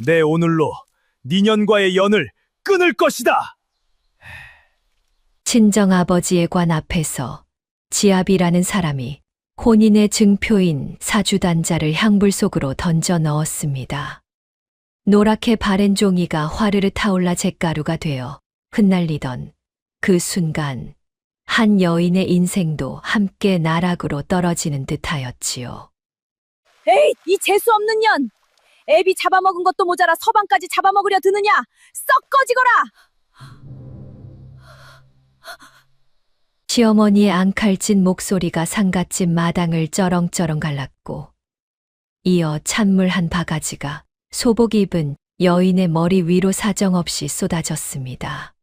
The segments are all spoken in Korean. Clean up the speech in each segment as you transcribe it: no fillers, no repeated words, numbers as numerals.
내 오늘로 니년과의 연을 끊을 것이다. 친정아버지의 관 앞에서 지압이라는 사람이 혼인의 증표인 사주단자를 향불 속으로 던져 넣었습니다. 노랗게 바랜 종이가 화르르 타올라 잿가루가 되어 흩날리던 그 순간 한 여인의 인생도 함께 나락으로 떨어지는 듯하였지요. 에이, 이 재수 없는 년! 애비 잡아먹은 것도 모자라 서방까지 잡아먹으려 드느냐! 썩 꺼지거라! 시어머니의 앙칼진 목소리가 상갓집 마당을 쩌렁쩌렁 갈랐고 이어 찬물 한 바가지가 소복 입은 여인의 머리 위로 사정없이 쏟아졌습니다.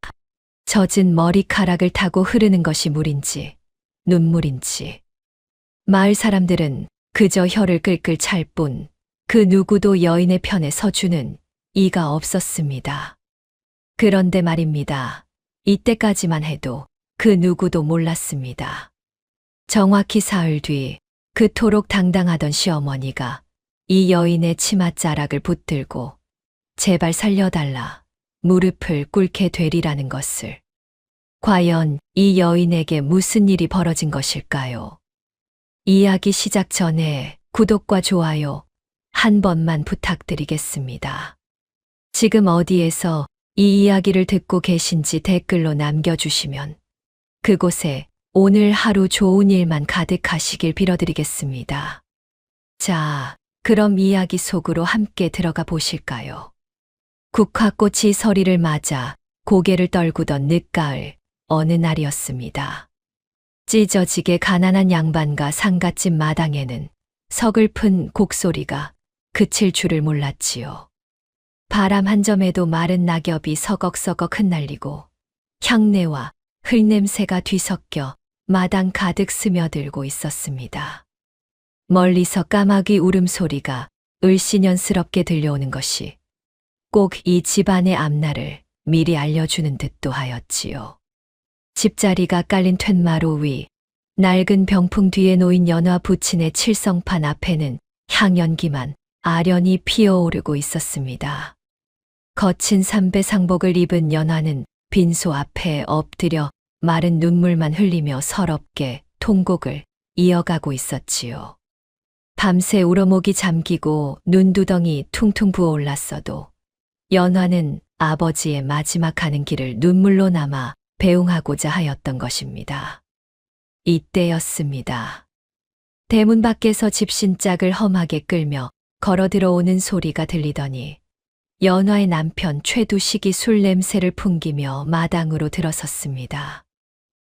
젖은 머리카락을 타고 흐르는 것이 물인지 눈물인지 마을 사람들은 그저 혀를 끌끌 찰 뿐 그 누구도 여인의 편에 서주는 이가 없었습니다. 그런데 말입니다. 이때까지만 해도 그 누구도 몰랐습니다. 정확히 사흘 뒤 그토록 당당하던 시어머니가 이 여인의 치맛자락을 붙들고 제발 살려달라 무릎을 꿇게 되리라는 것을. 과연 이 여인에게 무슨 일이 벌어진 것일까요? 이야기 시작 전에 구독과 좋아요 한 번만 부탁드리겠습니다. 지금 어디에서 이 이야기를 듣고 계신지 댓글로 남겨주시면 그곳에 오늘 하루 좋은 일만 가득하시길 빌어드리겠습니다. 자, 그럼 이야기 속으로 함께 들어가 보실까요? 국화꽃이 서리를 맞아 고개를 떨구던 늦가을 어느 날이었습니다. 찢어지게 가난한 양반과 상갓집 마당에는 서글픈 곡소리가 그칠 줄을 몰랐지요. 바람 한 점에도 마른 낙엽이 서걱서걱 흩날리고 향내와 흙냄새가 뒤섞여 마당 가득 스며들고 있었습니다. 멀리서 까마귀 울음소리가 을씨년스럽게 들려오는 것이 꼭 이 집안의 앞날을 미리 알려주는 듯도 하였지요. 집자리가 깔린 툇마루 위 낡은 병풍 뒤에 놓인 연화 부친의 칠성판 앞에는 향연기만 아련히 피어오르고 있었습니다. 거친 삼배상복을 입은 연화는 빈소 앞에 엎드려 마른 눈물만 흘리며 서럽게 통곡을 이어가고 있었지요. 밤새 울어목이 잠기고 눈두덩이 퉁퉁 부어올랐어도 연화는 아버지의 마지막 가는 길을 눈물로 남아 배웅하고자 하였던 것입니다. 이때였습니다. 대문 밖에서 집신짝을 험하게 끌며 걸어 들어오는 소리가 들리더니 연화의 남편 최두식이 술 냄새를 풍기며 마당으로 들어섰습니다.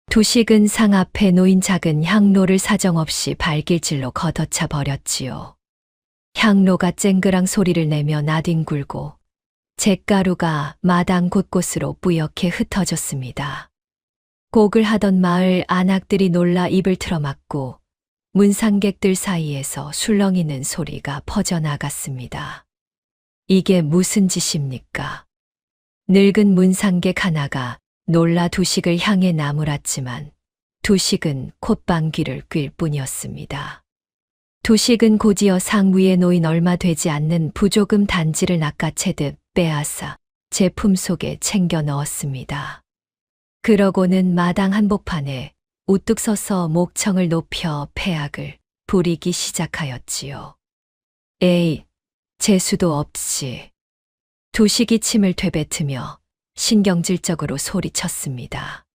두식은 상 앞에 놓인 작은 향로를 사정없이 발길질로 걷어차 버렸지요. 향로가 쨍그랑 소리를 내며 나뒹굴고 잿가루가 마당 곳곳으로 뿌옇게 흩어졌습니다. 곡을 하던 마을 안악들이 놀라 입을 틀어막고 문상객들 사이에서 술렁이는 소리가 퍼져나갔습니다. 이게 무슨 짓입니까? 늙은 문상객 하나가 놀라 두식을 향해 나무랐지만 두식은 콧방귀를 낄 뿐이었습니다. 두식은 곧이어 상 위에 놓인 얼마 되지 않는 부조금 단지를 낚아채듯 빼앗아 제품 속에 챙겨 넣었습니다. 그러고는 마당 한복판에 우뚝 서서 목청을 높여 패악을 부리기 시작하였지요. 에이, 재수도 없지. 두식이 침을 되뱉으며 신경질적으로 소리쳤습니다.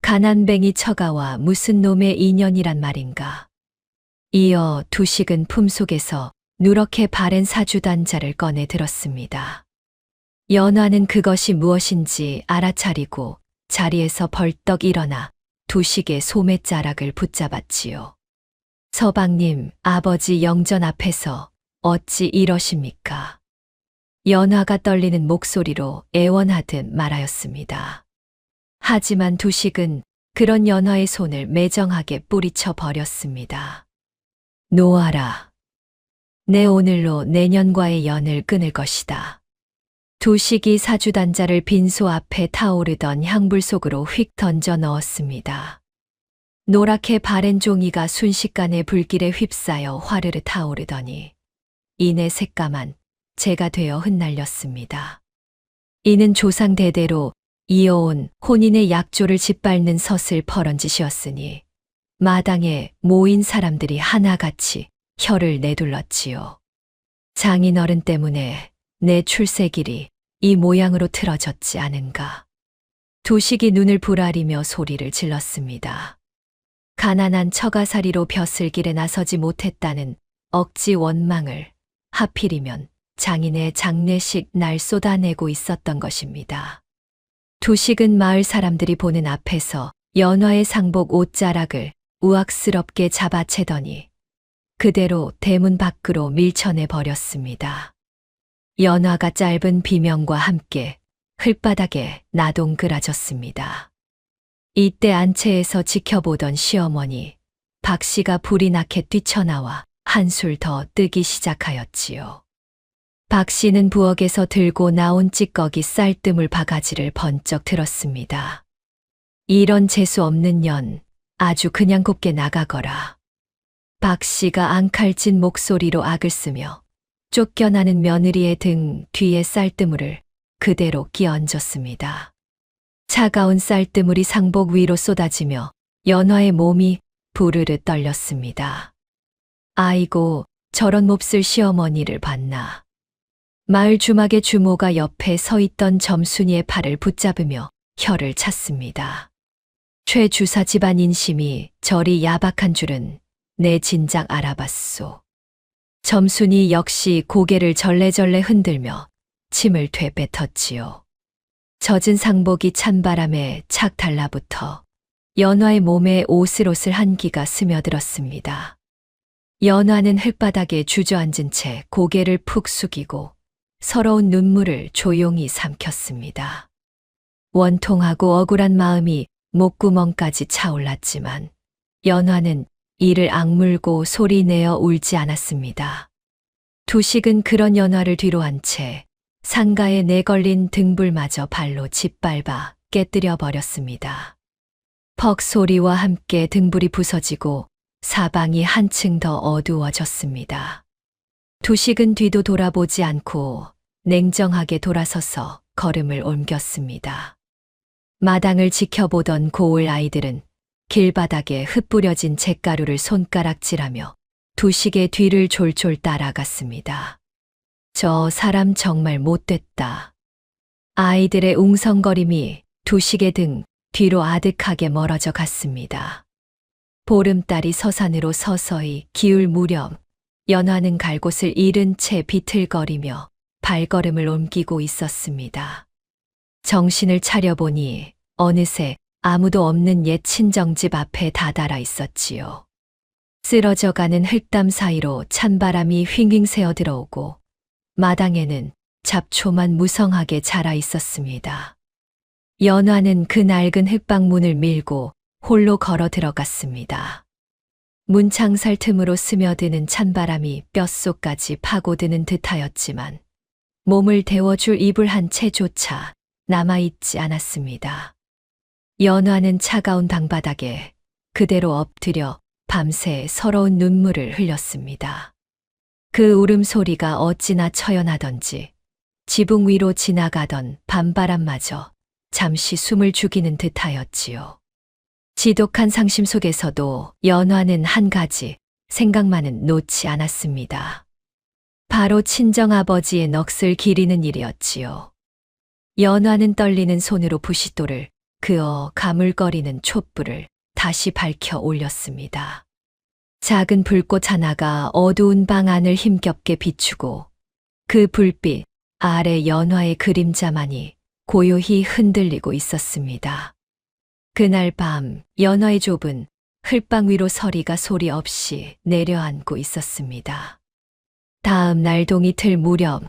가난뱅이 처가와 무슨 놈의 인연이란 말인가. 이어 두식은 품속에서 누렇게 바랜 사주단자를 꺼내 들었습니다. 연화는 그것이 무엇인지 알아차리고 자리에서 벌떡 일어나 두식의 소매자락을 붙잡았지요. 서방님, 아버지 영전 앞에서 어찌 이러십니까? 연화가 떨리는 목소리로 애원하듯 말하였습니다. 하지만 두식은 그런 연화의 손을 매정하게 뿌리쳐 버렸습니다. 놓아라. 내 오늘로 내년과의 연을 끊을 것이다. 두식이 사주단자를 빈소 앞에 타오르던 향불 속으로 휙 던져 넣었습니다. 노랗게 바랜 종이가 순식간에 불길에 휩싸여 화르르 타오르더니 이내 새까만 재가 되어 흩날렸습니다. 이는 조상 대대로 이어온 혼인의 약조를 짓밟는 서슬 퍼런짓이었으니 마당에 모인 사람들이 하나같이 혀를 내둘렀지요. 장인어른 때문에 내 출세길이 이 모양으로 틀어졌지 않은가. 도식이 눈을 부라리며 소리를 질렀습니다. 가난한 처가살이로 벼슬길에 나서지 못했다는 억지 원망을 하필이면 장인의 장례식 날 쏟아내고 있었던 것입니다. 도식은 마을 사람들이 보는 앞에서 연화의 상복 옷자락을 우악스럽게 잡아채더니 그대로 대문 밖으로 밀쳐내 버렸습니다. 연화가 짧은 비명과 함께 흙바닥에 나동그라졌습니다. 이때 안채에서 지켜보던 시어머니 박 씨가 불이 나게 뛰쳐나와 한술 더 뜨기 시작하였지요. 박 씨는 부엌에서 들고 나온 찌꺼기 쌀뜨물 바가지를 번쩍 들었습니다. 이런 재수 없는 년, 아주 그냥 곱게 나가거라. 박 씨가 앙칼진 목소리로 악을 쓰며 쫓겨나는 며느리의 등 뒤에 쌀뜨물을 그대로 끼얹었습니다. 차가운 쌀뜨물이 상복 위로 쏟아지며 연화의 몸이 부르르 떨렸습니다. 아이고, 저런 몹쓸 시어머니를 봤나. 마을 주막의 주모가 옆에 서 있던 점순이의 팔을 붙잡으며 혀를 찼습니다. 최 주사 집안 인심이 저리 야박한 줄은 내 진작 알아봤소. 점순이 역시 고개를 절레절레 흔들며 침을 되뱉었지요. 젖은 상복이 찬바람에 착 달라붙어 연화의 몸에 오슬오슬 한기가 스며들었습니다. 연화는 흙바닥에 주저앉은 채 고개를 푹 숙이고 서러운 눈물을 조용히 삼켰습니다. 원통하고 억울한 마음이 목구멍까지 차올랐지만 연화는 이를 악물고 소리내어 울지 않았습니다. 두식은 그런 연화를 뒤로 한 채 상가에 내걸린 등불마저 발로 짓밟아 깨뜨려 버렸습니다. 퍽 소리와 함께 등불이 부서지고 사방이 한층 더 어두워졌습니다. 두식은 뒤도 돌아보지 않고 냉정하게 돌아서서 걸음을 옮겼습니다. 마당을 지켜보던 고을 아이들은 길바닥에 흩뿌려진 잿가루를 손가락질하며 두식의 뒤를 졸졸 따라갔습니다. 저 사람 정말 못됐다. 아이들의 웅성거림이 두식의 등 뒤로 아득하게 멀어져 갔습니다. 보름달이 서산으로 서서히 기울 무렵 연화는 갈 곳을 잃은 채 비틀거리며 발걸음을 옮기고 있었습니다. 정신을 차려보니 어느새 아무도 없는 옛 친정집 앞에 다다라 있었지요. 쓰러져가는 흙담 사이로 찬바람이 휘잉 새어 들어오고 마당에는 잡초만 무성하게 자라 있었습니다. 연화는 그 낡은 흙방문을 밀고 홀로 걸어 들어갔습니다. 문창살 틈으로 스며드는 찬바람이 뼛속까지 파고드는 듯하였지만 몸을 데워줄 이불 한 채조차 남아있지 않았습니다. 연화는 차가운 방바닥에 그대로 엎드려 밤새 서러운 눈물을 흘렸습니다. 그 울음소리가 어찌나 처연하던지 지붕 위로 지나가던 밤바람마저 잠시 숨을 죽이는 듯하였지요. 지독한 상심 속에서도 연화는 한 가지 생각만은 놓지 않았습니다. 바로 친정아버지의 넋을 기리는 일이었지요. 연화는 떨리는 손으로 부싯돌을 그어 가물거리는 촛불을 다시 밝혀 올렸습니다. 작은 불꽃 하나가 어두운 방 안을 힘겹게 비추고 그 불빛 아래 연화의 그림자만이 고요히 흔들리고 있었습니다. 그날 밤 연화의 좁은 흙방 위로 서리가 소리 없이 내려앉고 있었습니다. 다음 날 동이틀 무렵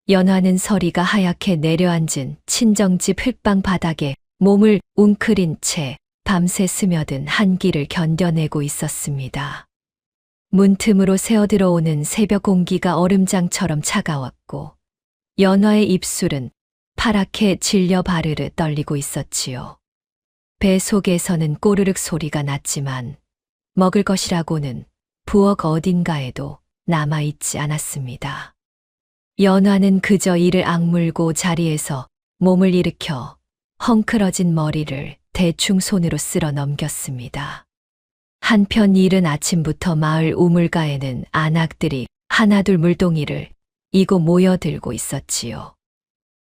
연화는 서리가 하얗게 내려앉은 친정집 흙방 바닥에 몸을 웅크린 채 밤새 스며든 한기를 견뎌내고 있었습니다. 문틈으로 새어들어오는 새벽 공기가 얼음장처럼 차가웠고 연화의 입술은 파랗게 질려 바르르 떨리고 있었지요. 배 속에서는 꼬르륵 소리가 났지만 먹을 것이라고는 부엌 어딘가에도 남아있지 않았습니다. 연화는 그저 이를 악물고 자리에서 몸을 일으켜 헝클어진 머리를 대충 손으로 쓸어 넘겼습니다. 한편 이른 아침부터 마을 우물가에는 안악들이 하나둘 물동이를 이고 모여들고 있었지요.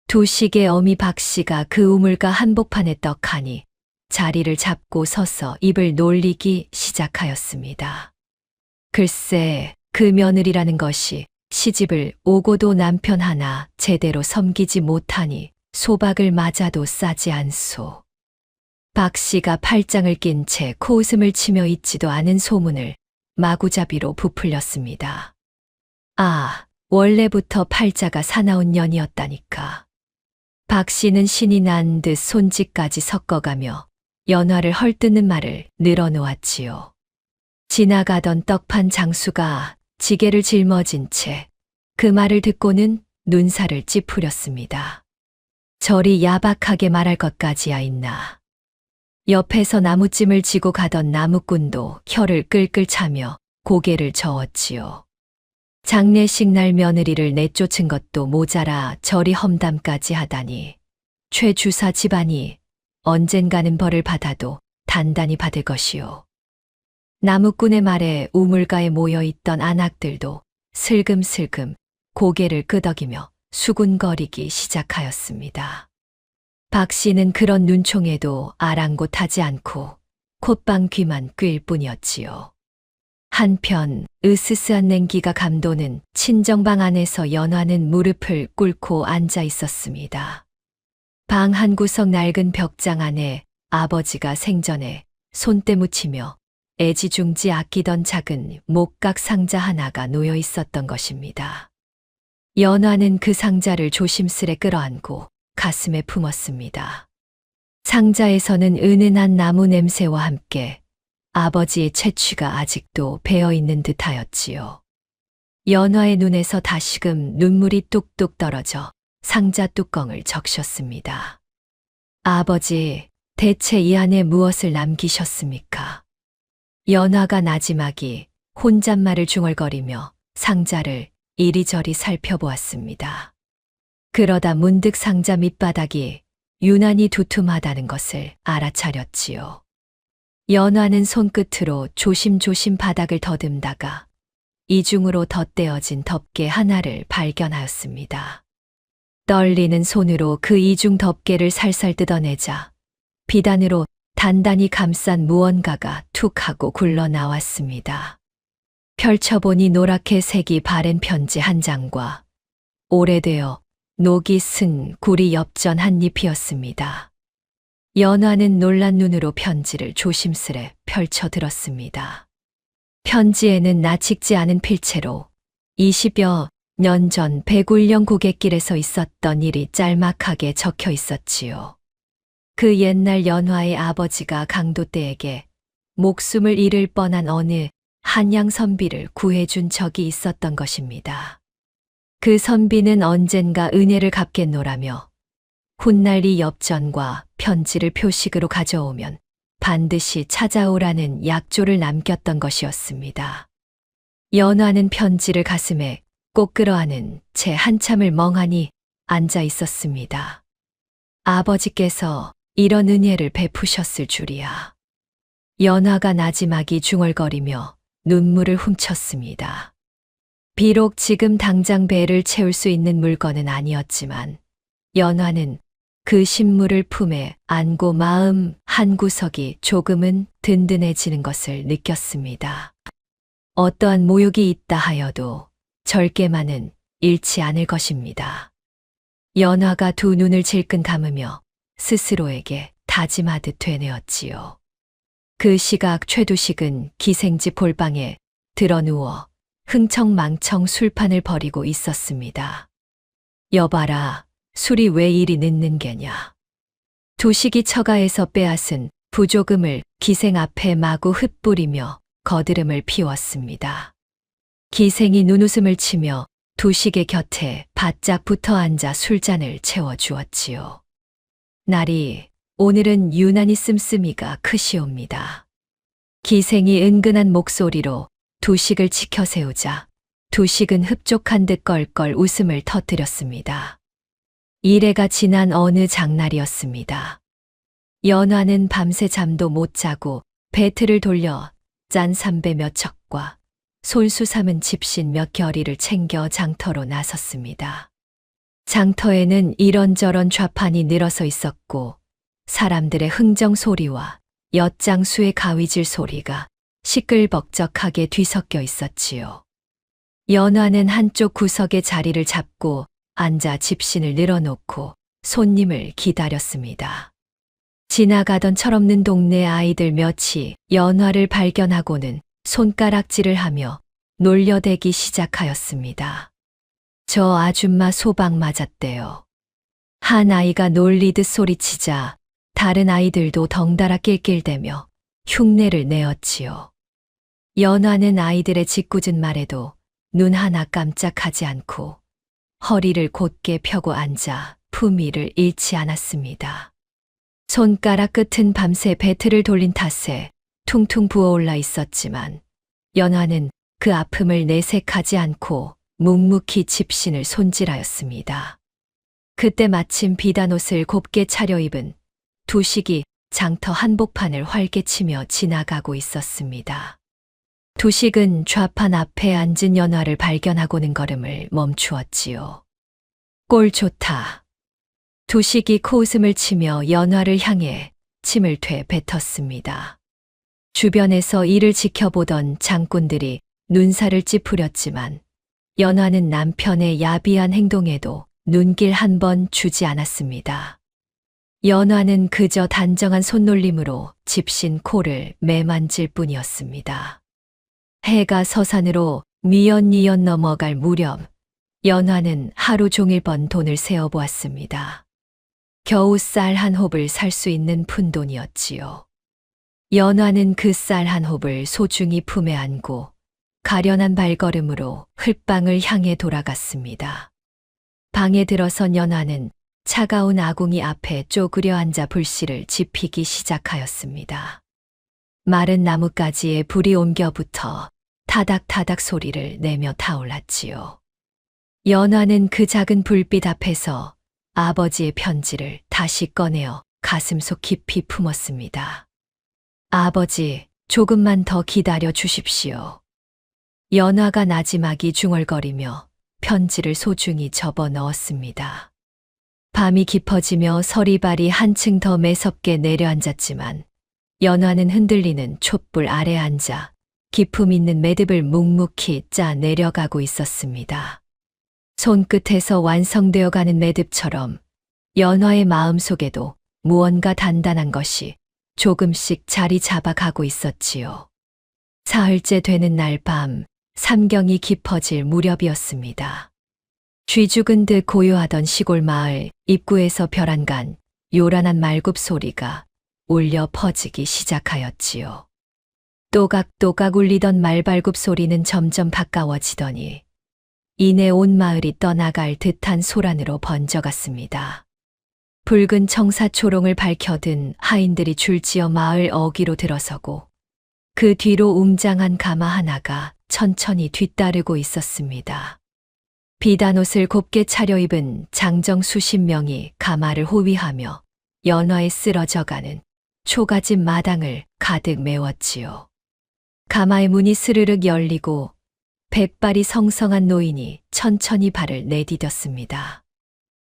두식의 어미 박씨가 그 우물가 한복판에 떡하니 자리를 잡고 서서 입을 놀리기 시작하였습니다. 글쎄, 그 며느리라는 것이 시집을 오고도 남편 하나 제대로 섬기지 못하니 소박을 맞아도 싸지 않소. 박씨가 팔짱을 낀 채 코웃음을 치며 있지도 않은 소문을 마구잡이로 부풀렸습니다. 아, 원래부터 팔자가 사나운 년이었다니까. 박씨는 신이 난 듯 손짓까지 섞어가며 연화를 헐뜯는 말을 늘어놓았지요. 지나가던 떡판 장수가 지게를 짊어진 채 그 말을 듣고는 눈살을 찌푸렸습니다. 저리 야박하게 말할 것까지야 있나. 옆에서 나무찜을 지고 가던 나무꾼도 혀를 끌끌 차며 고개를 저었지요. 장례식 날 며느리를 내쫓은 것도 모자라 저리 험담까지 하다니 최 주사 집안이 언젠가는 벌을 받아도 단단히 받을 것이요. 나무꾼의 말에 우물가에 모여있던 안악들도 슬금슬금 고개를 끄덕이며 수군거리기 시작하였습니다. 박씨는 그런 눈총에도 아랑곳하지 않고 콧방 귀만 꿰일 뿐이었지요. 한편 으스스한 냉기가 감도는 친정방 안에서 연화는 무릎을 꿇고 앉아 있었습니다. 방 한 구석 낡은 벽장 안에 아버지가 생전에 손때 묻히며 애지중지 아끼던 작은 목각 상자 하나가 놓여 있었던 것입니다. 연화는 그 상자를 조심스레 끌어안고 가슴에 품었습니다. 상자에서는 은은한 나무 냄새와 함께 아버지의 채취가 아직도 배어있는 듯하였지요. 연화의 눈에서 다시금 눈물이 뚝뚝 떨어져 상자 뚜껑을 적셨습니다. 아버지, 대체 이 안에 무엇을 남기셨습니까? 연화가 나지막이 혼잣말을 중얼거리며 상자를 이리저리 살펴보았습니다. 그러다 문득 상자 밑바닥이 유난히 두툼하다는 것을 알아차렸지요. 연화는 손끝으로 조심조심 바닥을 더듬다가 이중으로 덧대어진 덮개 하나를 발견하였습니다. 떨리는 손으로 그 이중 덮개를 살살 뜯어내자 비단으로 단단히 감싼 무언가가 툭 하고 굴러 나왔습니다. 펼쳐보니 노랗게 색이 바랜 편지 한 장과 오래되어 녹이 쓴 구리 엽전 한 잎이었습니다. 연화는 놀란 눈으로 편지를 조심스레 펼쳐 들었습니다. 편지에는 나직지 않은 필체로 20여 년 전 배굴령 고갯길에서 있었던 일이 짤막하게 적혀 있었지요. 그 옛날 연화의 아버지가 강도떼에게 목숨을 잃을 뻔한 어느 한양 선비를 구해준 적이 있었던 것입니다. 그 선비는 언젠가 은혜를 갚겠노라며 훗날 이 엽전과 편지를 표식으로 가져오면 반드시 찾아오라는 약조를 남겼던 것이었습니다. 연화는 편지를 가슴에 꼭 끌어안은 채 한참을 멍하니 앉아 있었습니다. 아버지께서 이런 은혜를 베푸셨을 줄이야. 연화가 나지막이 중얼거리며 눈물을 훔쳤습니다. 비록 지금 당장 배를 채울 수 있는 물건은 아니었지만 연화는 그 신물을 품에 안고 마음 한구석이 조금은 든든해지는 것을 느꼈습니다. 어떠한 모욕이 있다 하여도 절개만은 잃지 않을 것입니다. 연화가 두 눈을 질끈 감으며 스스로에게 다짐하듯 되뇌었지요. 그 시각 최두식은 기생집 볼방에 드러누워 흥청망청 술판을 벌이고 있었습니다. 여봐라, 술이 왜 이리 늦는 게냐. 두식이 처가에서 빼앗은 부조금을 기생 앞에 마구 흩뿌리며 거드름을 피웠습니다. 기생이 눈웃음을 치며 두식의 곁에 바짝 붙어 앉아 술잔을 채워주었지요. 날이 오늘은 유난히 씀씀이가 크시옵니다. 기생이 은근한 목소리로 두식을 치켜 세우자 두식은 흡족한 듯 껄껄 웃음을 터뜨렸습니다. 이래가 지난 어느 장날이었습니다. 연화는 밤새 잠도 못 자고 배틀을 돌려 짠 삼배 몇 척과 손수 삼은 집신 몇 겨리를 챙겨 장터로 나섰습니다. 장터에는 이런저런 좌판이 늘어서 있었고 사람들의 흥정 소리와 엿장수의 가위질 소리가 시끌벅적하게 뒤섞여 있었지요. 연화는 한쪽 구석에 자리를 잡고 앉아 집신을 늘어놓고 손님을 기다렸습니다. 지나가던 철없는 동네 아이들 몇이 연화를 발견하고는 손가락질을 하며 놀려대기 시작하였습니다. 저 아줌마 소방 맞았대요. 한 아이가 놀리듯 소리치자 다른 아이들도 덩달아 낄낄대며 흉내를 내었지요. 연화는 아이들의 짓궂은 말에도 눈 하나 깜짝하지 않고 허리를 곧게 펴고 앉아 품위를 잃지 않았습니다. 손가락 끝은 밤새 배틀을 돌린 탓에 퉁퉁 부어올라 있었지만 연화는 그 아픔을 내색하지 않고 묵묵히 집신을 손질하였습니다. 그때 마침 비단옷을 곱게 차려입은 두식이 장터 한복판을 활개치며 지나가고 있었습니다. 두식은 좌판 앞에 앉은 연화를 발견하고는 걸음을 멈추었지요. 꼴 좋다. 두식이 코웃음을 치며 연화를 향해 침을 되뱉었습니다. 주변에서 이를 지켜보던 장꾼들이 눈살을 찌푸렸지만 연화는 남편의 야비한 행동에도 눈길 한 번 주지 않았습니다. 연화는 그저 단정한 손놀림으로 집신 코를 매만질 뿐이었습니다. 해가 서산으로 미연니연 넘어갈 무렵 연화는 하루 종일 번 돈을 세어보았습니다. 겨우 쌀 한 홉을 살 수 있는 푼돈이었지요. 연화는 그 쌀 한 홉을 소중히 품에 안고 가련한 발걸음으로 흘방을 향해 돌아갔습니다. 방에 들어선 연화는 차가운 아궁이 앞에 쪼그려 앉아 불씨를 지피기 시작하였습니다. 마른 나뭇가지에 불이 옮겨 붙어 타닥타닥 소리를 내며 타올랐지요. 연화는 그 작은 불빛 앞에서 아버지의 편지를 다시 꺼내어 가슴속 깊이 품었습니다. 아버지, 조금만 더 기다려 주십시오. 연화가 나지막이 중얼거리며 편지를 소중히 접어 넣었습니다. 밤이 깊어지며 서리발이 한층 더 매섭게 내려앉았지만 연화는 흔들리는 촛불 아래 앉아 기품 있는 매듭을 묵묵히 짜 내려가고 있었습니다. 손끝에서 완성되어 가는 매듭처럼 연화의 마음속에도 무언가 단단한 것이 조금씩 자리 잡아가고 있었지요. 사흘째 되는 날 밤, 삼경이 깊어질 무렵이었습니다. 쥐 죽은 듯 고요하던 시골 마을 입구에서 벼란간 요란한 말굽 소리가 울려 퍼지기 시작하였지요. 또각또각 울리던 말발굽 소리는 점점 가까워지더니 이내 온 마을이 떠나갈 듯한 소란으로 번져갔습니다. 붉은 청사초롱을 밝혀든 하인들이 줄지어 마을 어귀로 들어서고 그 뒤로 웅장한 가마 하나가 천천히 뒤따르고 있었습니다. 비단옷을 곱게 차려입은 장정 수십 명이 가마를 호위하며 연화에 쓰러져가는 초가집 마당을 가득 메웠지요. 가마의 문이 스르륵 열리고 백발이 성성한 노인이 천천히 발을 내디뎠습니다.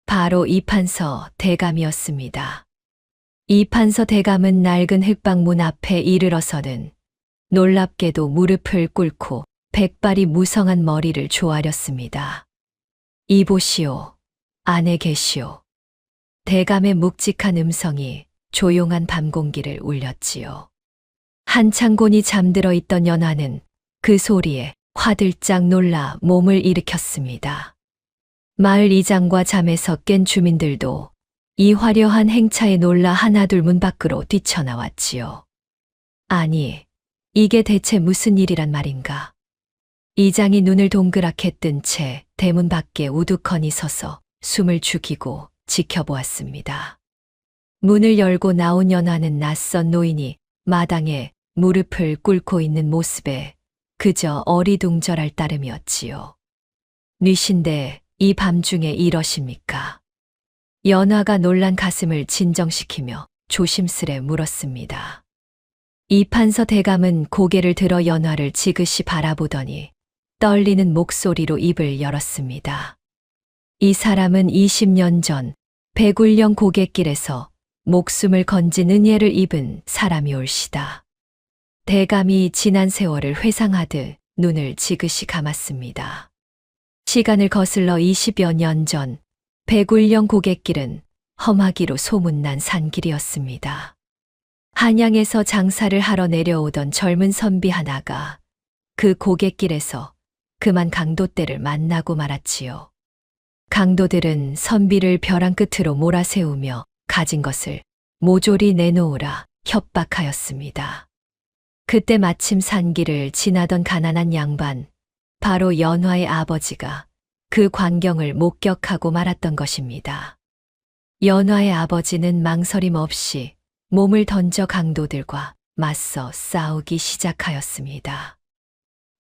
바로 이판서 대감이었습니다. 이판서 대감은 낡은 흙방문 앞에 이르러서는 놀랍게도 무릎을 꿇고 백발이 무성한 머리를 조아렸습니다. 이보시오, 안에 계시오. 대감의 묵직한 음성이 조용한 밤 공기를 울렸지요. 한창곤이 잠들어 있던 연화는 그 소리에 화들짝 놀라 몸을 일으켰습니다. 마을 이장과 잠에서 깬 주민들도 이 화려한 행차에 놀라 하나둘 문 밖으로 뛰쳐나왔지요. 아니, 이게 대체 무슨 일이란 말인가? 이장이 눈을 동그랗게 뜬 채 대문 밖에 우두커니 서서 숨을 죽이고 지켜보았습니다. 문을 열고 나온 연화는 낯선 노인이 마당에 무릎을 꿇고 있는 모습에 그저 어리둥절할 따름이었지요. 뉘신데 이 밤중에 이러십니까? 연화가 놀란 가슴을 진정시키며 조심스레 물었습니다. 이판서 대감은 고개를 들어 연화를 지그시 바라보더니 떨리는 목소리로 입을 열었습니다. 이 사람은 20년 전 백울령 고갯길에서 목숨을 건진 은혜를 입은 사람이 올시다. 대감이 지난 세월을 회상하듯 눈을 지그시 감았습니다. 시간을 거슬러 20여 년 전 백울령 고갯길은 험하기로 소문난 산길이었습니다. 한양에서 장사를 하러 내려오던 젊은 선비 하나가 그 고갯길에서 그만 강도떼를 만나고 말았지요. 강도들은 선비를 벼랑 끝으로 몰아세우며 가진 것을 모조리 내놓으라 협박하였습니다. 그때 마침 산길을 지나던 가난한 양반, 바로 연화의 아버지가 그 광경을 목격하고 말았던 것입니다. 연화의 아버지는 망설임 없이 몸을 던져 강도들과 맞서 싸우기 시작하였습니다.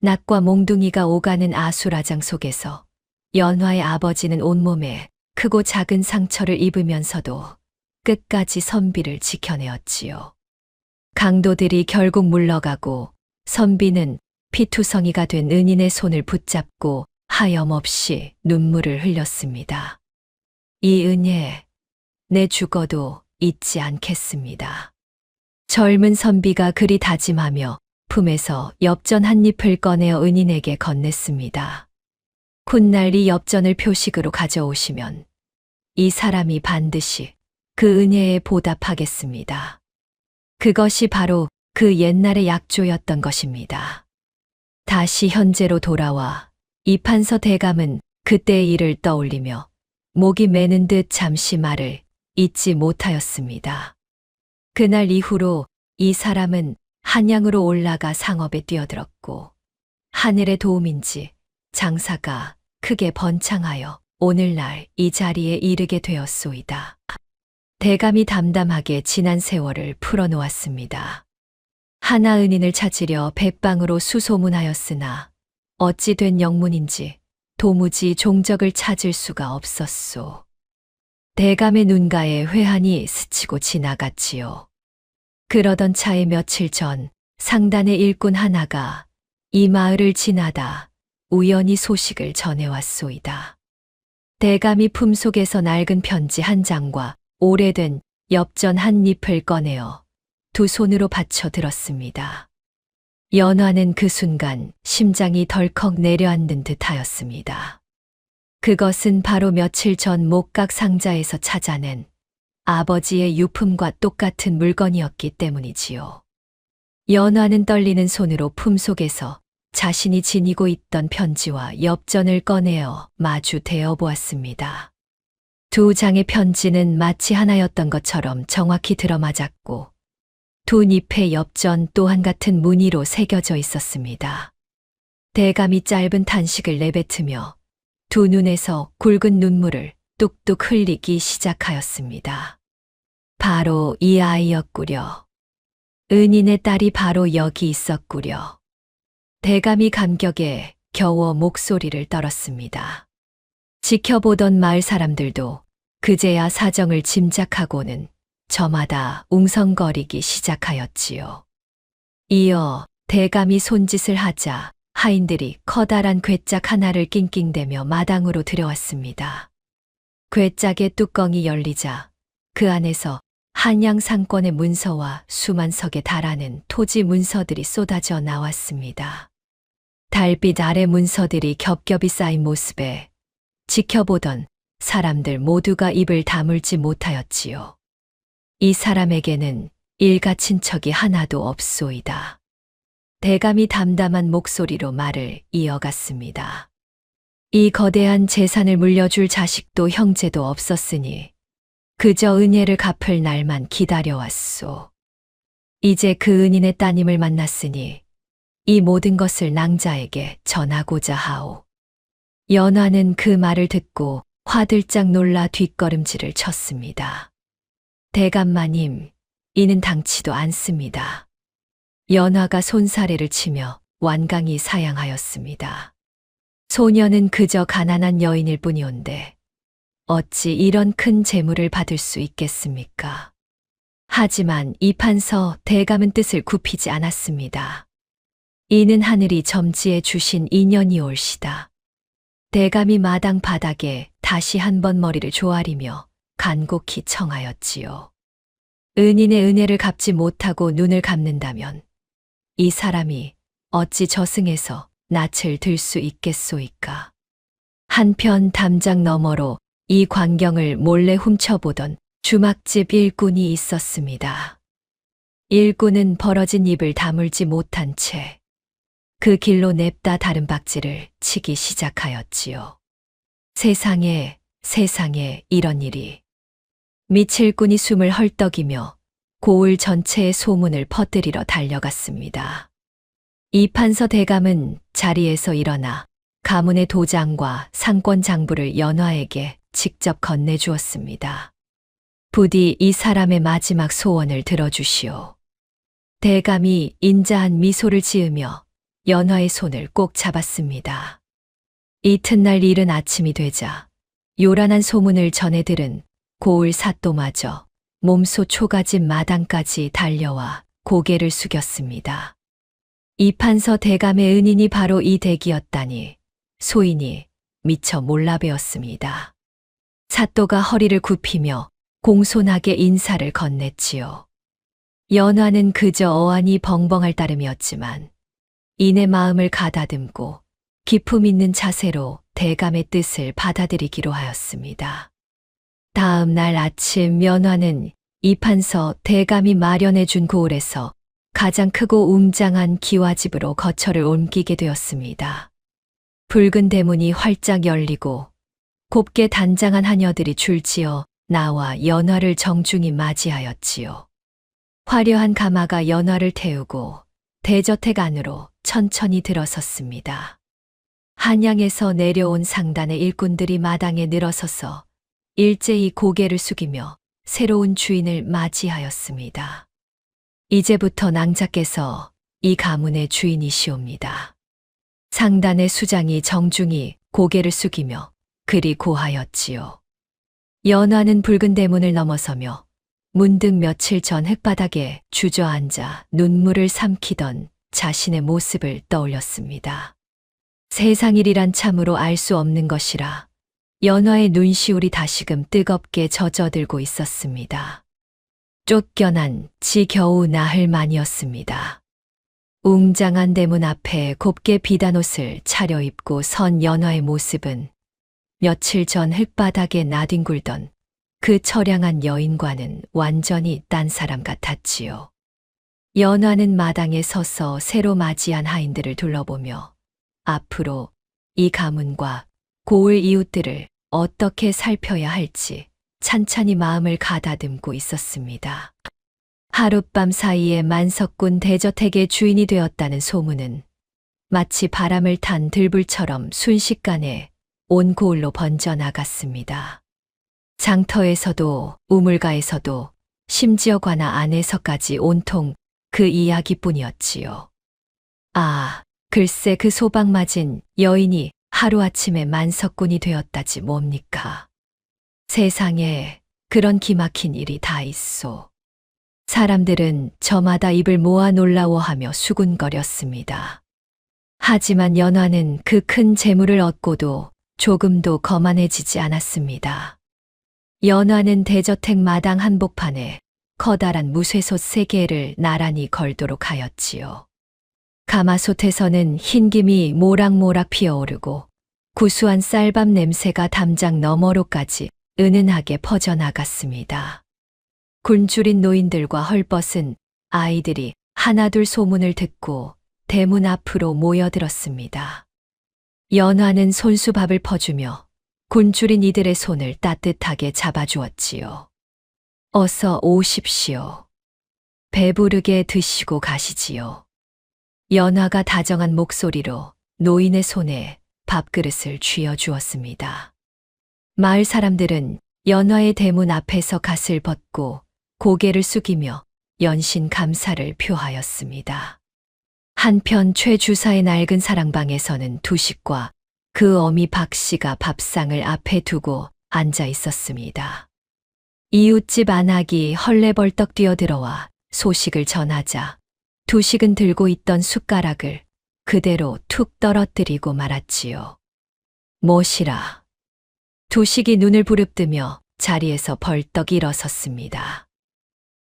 낮과 몽둥이가 오가는 아수라장 속에서 연화의 아버지는 온몸에 크고 작은 상처를 입으면서도 끝까지 선비를 지켜내었지요. 강도들이 결국 물러가고 선비는 피투성이가 된 은인의 손을 붙잡고 하염없이 눈물을 흘렸습니다. 이 은혜, 내 죽어도 잊지 않겠습니다. 젊은 선비가 그리 다짐하며 품에서 엽전 한 잎을 꺼내어 은인에게 건넸습니다. 훗날 이 엽전을 표식으로 가져오시면 이 사람이 반드시 그 은혜에 보답하겠습니다. 그것이 바로 그 옛날의 약조였던 것입니다. 다시 현재로 돌아와 이판서 대감은 그때의 일을 떠올리며 목이 메는 듯 잠시 말을 잊지 못하였습니다. 그날 이후로 이 사람은 한양으로 올라가 상업에 뛰어들었고 하늘의 도움인지 장사가 크게 번창하여 오늘날 이 자리에 이르게 되었소이다. 대감이 담담하게 지난 세월을 풀어놓았습니다. 하나 은인을 찾으려 백방으로 수소문하였으나 어찌 된 영문인지 도무지 종적을 찾을 수가 없었소. 대감의 눈가에 회한이 스치고 지나갔지요. 그러던 차에 며칠 전 상단의 일꾼 하나가 이 마을을 지나다 우연히 소식을 전해왔소이다. 대감이 품속에서 낡은 편지 한 장과 오래된 엽전 한 잎을 꺼내어 두 손으로 받쳐 들었습니다. 연화는 그 순간 심장이 덜컥 내려앉는 듯하였습니다. 그것은 바로 며칠 전 목각 상자에서 찾아낸 아버지의 유품과 똑같은 물건이었기 때문이지요. 연화는 떨리는 손으로 품속에서 자신이 지니고 있던 편지와 엽전을 꺼내어 마주 대어 보았습니다. 두 장의 편지는 마치 하나였던 것처럼 정확히 들어맞았고 두 잎의 엽전 또한 같은 무늬로 새겨져 있었습니다. 대감이 짧은 탄식을 내뱉으며 두 눈에서 굵은 눈물을 뚝뚝 흘리기 시작하였습니다. 바로 이 아이였구려. 은인의 딸이 바로 여기 있었구려. 대감이 감격에 겨워 목소리를 떨었습니다. 지켜보던 마을 사람들도 그제야 사정을 짐작하고는 저마다 웅성거리기 시작하였지요. 이어 대감이 손짓을 하자 하인들이 커다란 괴짝 하나를 낑낑대며 마당으로 들여왔습니다. 괴짝의 뚜껑이 열리자 그 안에서 한양 상권의 문서와 수만 석에 달하는 토지 문서들이 쏟아져 나왔습니다. 달빛 아래 문서들이 겹겹이 쌓인 모습에 지켜보던 사람들 모두가 입을 다물지 못하였지요. 이 사람에게는 일가 친척이 하나도 없소이다. 대감이 담담한 목소리로 말을 이어갔습니다. 이 거대한 재산을 물려줄 자식도 형제도 없었으니 그저 은혜를 갚을 날만 기다려왔소. 이제 그 은인의 따님을 만났으니 이 모든 것을 낭자에게 전하고자 하오. 연화는 그 말을 듣고 화들짝 놀라 뒷걸음질을 쳤습니다. 대감마님, 이는 당치도 않습니다. 연화가 손사래를 치며 완강히 사양하였습니다. 소녀는 그저 가난한 여인일 뿐이온데 어찌 이런 큰 재물을 받을 수 있겠습니까? 하지만 이판서 대감은 뜻을 굽히지 않았습니다. 이는 하늘이 점지해 주신 인연이올시다. 대감이 마당 바닥에 다시 한번 머리를 조아리며 간곡히 청하였지요. 은인의 은혜를 갚지 못하고 눈을 감는다면 이 사람이 어찌 저승에서 낯을 들 수 있겠소이까. 한편 담장 너머로 이 광경을 몰래 훔쳐보던 주막집 일꾼이 있었습니다. 일꾼은 벌어진 입을 다물지 못한 채 그 길로 냅다 다른 박질을 치기 시작하였지요. 세상에 이런 일이. 미칠꾼이 숨을 헐떡이며 고을 전체의 소문을 퍼뜨리러 달려갔습니다. 이판서 대감은 자리에서 일어나 가문의 도장과 상권 장부를 연화에게 직접 건네주었습니다. 부디 이 사람의 마지막 소원을 들어주시오. 대감이 인자한 미소를 지으며 연화의 손을 꼭 잡았습니다. 이튿날 이른 아침이 되자 요란한 소문을 전해 들은 고을 사또마저 몸소 초가집 마당까지 달려와 고개를 숙였습니다. 이판서 대감의 은인이 바로 이 댁이었다니 소인이 미처 몰라배었습니다. 사또가 허리를 굽히며 공손하게 인사를 건넸지요. 연화는 그저 어안이 벙벙할 따름이었지만 이내 마음을 가다듬고 기품 있는 자세로 대감의 뜻을 받아들이기로 하였습니다. 다음 날 아침 연화는 이판서 대감이 마련해 준 고을에서 가장 크고 웅장한 기와집으로 거처를 옮기게 되었습니다. 붉은 대문이 활짝 열리고 곱게 단장한 하녀들이 줄지어 나와 연화를 정중히 맞이하였지요. 화려한 가마가 연화를 태우고 대저택 안으로 천천히 들어섰습니다. 한양에서 내려온 상단의 일꾼들이 마당에 늘어서서 일제히 고개를 숙이며 새로운 주인을 맞이하였습니다. 이제부터 낭자께서 이 가문의 주인이시옵니다. 상단의 수장이 정중히 고개를 숙이며 그리 고하였지요. 연화는 붉은 대문을 넘어서며 문득 며칠 전 흙바닥에 주저앉아 눈물을 삼키던 자신의 모습을 떠올렸습니다. 세상일이란 참으로 알 수 없는 것이라 연화의 눈시울이 다시금 뜨겁게 젖어들고 있었습니다. 쫓겨난 지 겨우 나흘 만이었습니다. 웅장한 대문 앞에 곱게 비단옷을 차려입고 선 연화의 모습은 며칠 전 흙바닥에 나뒹굴던 그 처량한 여인과는 완전히 딴 사람 같았지요. 연화는 마당에 서서 새로 맞이한 하인들을 둘러보며 앞으로 이 가문과 고을 이웃들을 어떻게 살펴야 할지 찬찬히 마음을 가다듬고 있었습니다. 하룻밤 사이에 만석군 대저택의 주인이 되었다는 소문은 마치 바람을 탄 들불처럼 순식간에 온 고을로 번져나갔습니다. 장터에서도 우물가에서도 심지어 관아 안에서까지 온통 그 이야기뿐이었지요. 아, 글쎄 그 소방 맞은 여인이 하루아침에 만석군이 되었다지 뭡니까? 세상에 그런 기막힌 일이 다 있소. 사람들은 저마다 입을 모아 놀라워하며 수군거렸습니다. 하지만 연화는 그 큰 재물을 얻고도 조금도 거만해지지 않았습니다. 연화는 대저택 마당 한복판에 커다란 무쇠솥 3개를 나란히 걸도록 하였지요. 가마솥에서는 흰김이 모락모락 피어오르고 구수한 쌀밥 냄새가 담장 너머로까지 은은하게 퍼져나갔습니다. 굶주린 노인들과 헐벗은 아이들이 하나둘 소문을 듣고 대문 앞으로 모여들었습니다. 연화는 손수밥을 퍼주며 굶주린 이들의 손을 따뜻하게 잡아주었지요. 어서 오십시오. 배부르게 드시고 가시지요. 연화가 다정한 목소리로 노인의 손에 밥그릇을 쥐어주었습니다. 마을 사람들은 연화의 대문 앞에서 갓을 벗고 고개를 숙이며 연신 감사를 표하였습니다. 한편 최 주사의 낡은 사랑방에서는 두식과 그 어미 박 씨가 밥상을 앞에 두고 앉아 있었습니다. 이웃집 안악이 헐레벌떡 뛰어들어와 소식을 전하자 두식은 들고 있던 숟가락을 그대로 툭 떨어뜨리고 말았지요. 무엇이라. 두식이 눈을 부릅뜨며 자리에서 벌떡 일어섰습니다.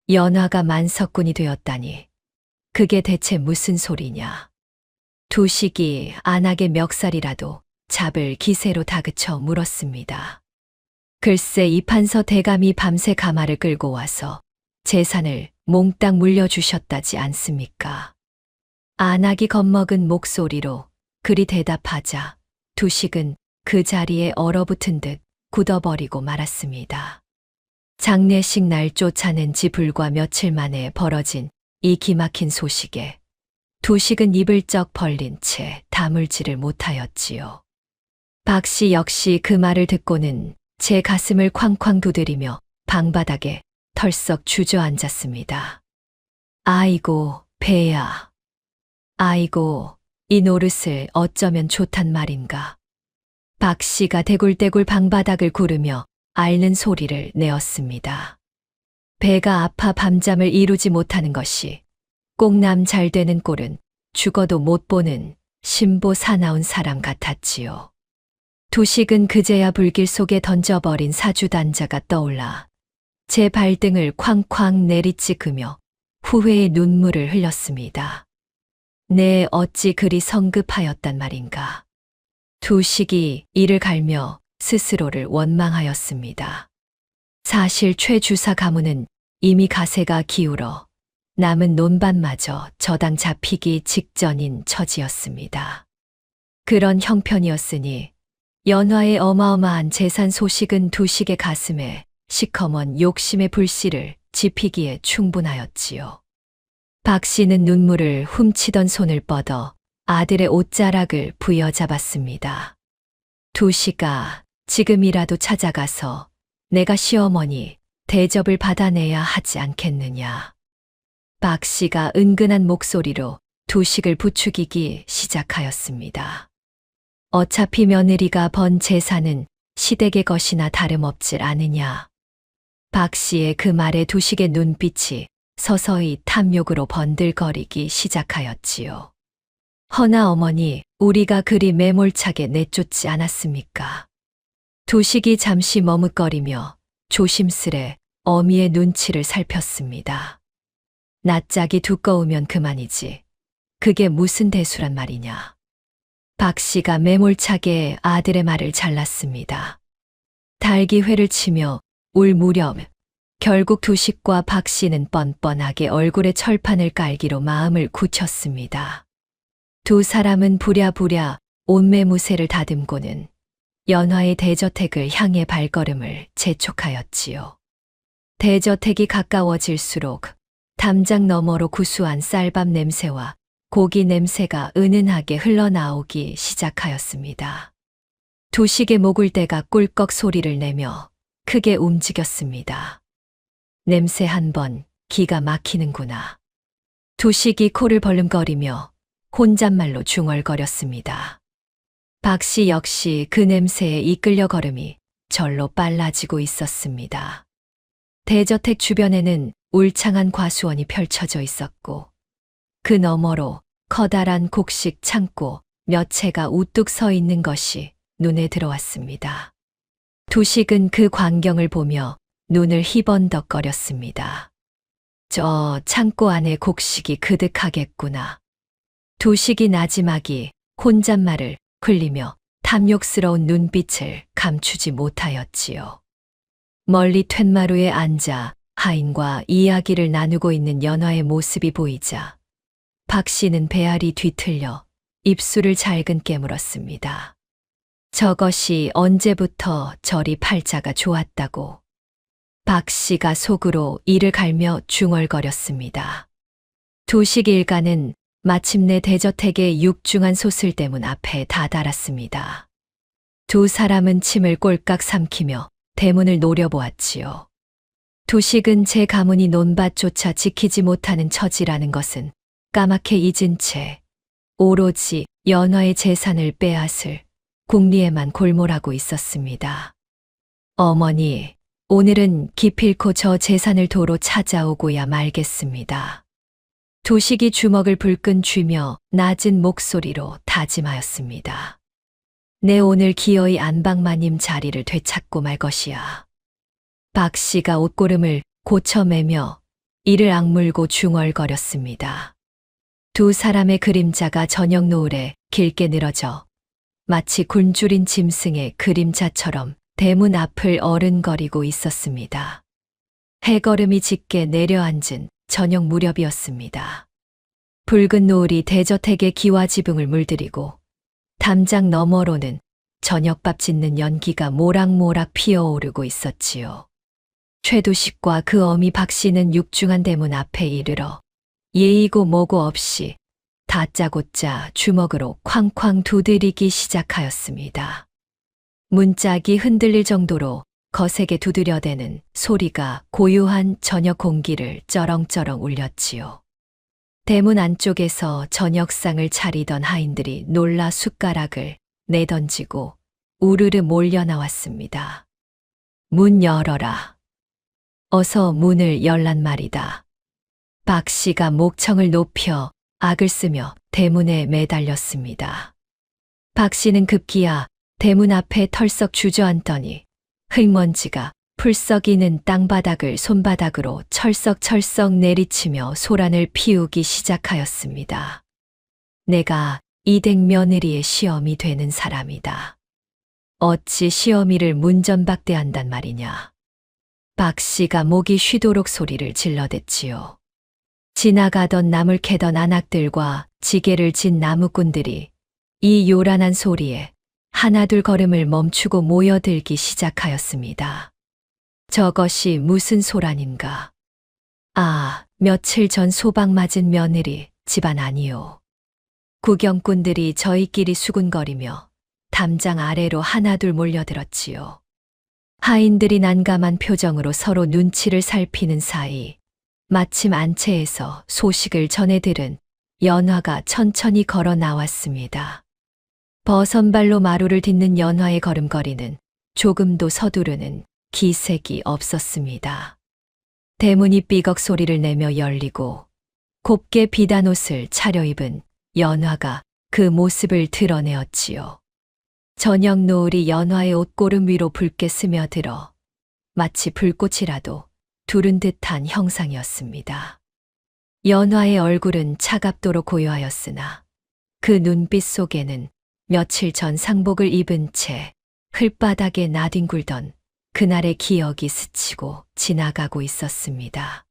연화가 만석군이 되었다니 그게 대체 무슨 소리냐. 두식이 안악의 멱살이라도 잡을 기세로 다그쳐 물었습니다. 글쎄 이판서 대감이 밤새 가마를 끌고 와서 재산을 몽땅 물려주셨다지 않습니까? 안악이 겁먹은 목소리로 그리 대답하자 두식은 그 자리에 얼어붙은 듯 굳어버리고 말았습니다. 장례식 날 쫓아낸지 불과 며칠 만에 벌어진 이 기막힌 소식에 두식은 입을 쩍 벌린 채 다물지를 못하였지요. 박 씨 역시 그 말을 듣고는 제 가슴을 쾅쾅 두드리며 방바닥에 털썩 주저앉았습니다. 아이고, 배야. 아이고, 이 노릇을 어쩌면 좋단 말인가. 박 씨가 대굴대굴 방바닥을 구르며 앓는 소리를 내었습니다. 배가 아파 밤잠을 이루지 못하는 것이 꼭 남 잘 되는 꼴은 죽어도 못 보는 신보 사나운 사람 같았지요. 두식은 그제야 불길 속에 던져버린 사주단자가 떠올라 제 발등을 쾅쾅 내리찍으며 후회의 눈물을 흘렸습니다. 내 어찌 그리 성급하였단 말인가. 두식이 이를 갈며 스스로를 원망하였습니다. 사실 최 주사 가문은 이미 가세가 기울어 남은 논밭마저 저당 잡히기 직전인 처지였습니다. 그런 형편이었으니 연화의 어마어마한 재산 소식은 두식의 가슴에 시커먼 욕심의 불씨를 지피기에 충분하였지요. 박 씨는 눈물을 훔치던 손을 뻗어 아들의 옷자락을 부여잡았습니다. 두식아, 지금이라도 찾아가서 내가 시어머니 대접을 받아내야 하지 않겠느냐. 박 씨가 은근한 목소리로 두식을 부추기기 시작하였습니다. 어차피 며느리가 번 재산은 시댁의 것이나 다름없질 않으냐. 박 씨의 그 말에 두식의 눈빛이 서서히 탐욕으로 번들거리기 시작하였지요. 허나 어머니, 우리가 그리 매몰차게 내쫓지 않았습니까? 두식이 잠시 머뭇거리며 조심스레 어미의 눈치를 살폈습니다. 낯짝이 두꺼우면 그만이지. 그게 무슨 대수란 말이냐. 박 씨가 매몰차게 아들의 말을 잘랐습니다. 달기회를 치며 울 무렵 결국 두식과 박 씨는 뻔뻔하게 얼굴에 철판을 깔기로 마음을 굳혔습니다. 두 사람은 부랴부랴 온매무새를 다듬고는 연화의 대저택을 향해 발걸음을 재촉하였지요. 대저택이 가까워질수록 담장 너머로 구수한 쌀밥 냄새와 고기 냄새가 은은하게 흘러나오기 시작하였습니다. 두식의 목을대가 꿀꺽 소리를 내며 크게 움직였습니다. 냄새 한 번 기가 막히는구나. 두식이 코를 벌름거리며 혼잣말로 중얼거렸습니다. 박 씨 역시 그 냄새에 이끌려 걸음이 절로 빨라지고 있었습니다. 대저택 주변에는 울창한 과수원이 펼쳐져 있었고 그 너머로 커다란 곡식 창고 몇 채가 우뚝 서 있는 것이 눈에 들어왔습니다. 두식은 그 광경을 보며 눈을 희번덕거렸습니다. 저 창고 안에 곡식이 그득하겠구나. 두식이 나지막이 혼잣말을 흘리며 탐욕스러운 눈빛을 감추지 못하였지요. 멀리 툇마루에 앉아 하인과 이야기를 나누고 있는 연화의 모습이 보이자 박 씨는 배알이 뒤틀려 입술을 잘근 깨물었습니다. 저것이 언제부터 저리 팔자가 좋았다고. 박 씨가 속으로 이를 갈며 중얼거렸습니다. 두식 일가는 마침내 대저택의 육중한 소슬대문 앞에 다다랐습니다. 두 사람은 침을 꼴깍 삼키며 대문을 노려보았지요. 두식은 제 가문이 논밭조차 지키지 못하는 처지라는 것은 까맣게 잊은 채 오로지 연화의 재산을 빼앗을 궁리에만 골몰하고 있었습니다. 어머니, 오늘은 기필코 저 재산을 도로 찾아오고야 말겠습니다. 도식이 주먹을 불끈 쥐며 낮은 목소리로 다짐하였습니다. 내 오늘 기어이 안방마님 자리를 되찾고 말 것이야. 박 씨가 옷고름을 고쳐매며 이를 악물고 중얼거렸습니다. 두 사람의 그림자가 저녁 노을에 길게 늘어져 마치 굶주린 짐승의 그림자처럼 대문 앞을 어른거리고 있었습니다. 해걸음이 짙게 내려앉은 저녁 무렵이었습니다. 붉은 노을이 대저택의 기와 지붕을 물들이고 담장 너머로는 저녁밥 짓는 연기가 모락모락 피어오르고 있었지요. 최두식과 그 어미 박 씨는 육중한 대문 앞에 이르러 예의고 뭐고 없이 다짜고짜 주먹으로 쾅쾅 두드리기 시작하였습니다. 문짝이 흔들릴 정도로 거세게 두드려대는 소리가 고요한 저녁 공기를 쩌렁쩌렁 울렸지요. 대문 안쪽에서 저녁상을 차리던 하인들이 놀라 숟가락을 내던지고 우르르 몰려 나왔습니다. 문 열어라. 어서 문을 열란 말이다. 박 씨가 목청을 높여 악을 쓰며 대문에 매달렸습니다. 박 씨는 급기야 대문 앞에 털썩 주저앉더니 흙먼지가 풀썩이는 땅바닥을 손바닥으로 철썩철썩 내리치며 소란을 피우기 시작하였습니다. 내가 이댁 며느리의 시어미 되는 사람이다. 어찌 시어미를 문전박대한단 말이냐. 박 씨가 목이 쉬도록 소리를 질러댔지요. 지나가던 나물 캐던 안악들과 지게를 진 나무꾼들이 이 요란한 소리에 하나둘 걸음을 멈추고 모여들기 시작하였습니다. 저것이 무슨 소란인가? 아, 며칠 전 소방 맞은 며느리 집안 아니요. 구경꾼들이 저희끼리 수군거리며 담장 아래로 하나둘 몰려들었지요. 하인들이 난감한 표정으로 서로 눈치를 살피는 사이 마침 안채에서 소식을 전해 들은 연화가 천천히 걸어 나왔습니다. 버선발로 마루를 딛는 연화의 걸음걸이는 조금도 서두르는 기색이 없었습니다. 대문이 삐걱 소리를 내며 열리고 곱게 비단 옷을 차려입은 연화가 그 모습을 드러내었지요. 저녁 노을이 연화의 옷고름 위로 붉게 스며들어 마치 불꽃이라도 두른 듯한 형상이었습니다. 연화의 얼굴은 차갑도록 고요하였으나 그 눈빛 속에는 며칠 전 상복을 입은 채 흙바닥에 나뒹굴던 그날의 기억이 스치고 지나가고 있었습니다.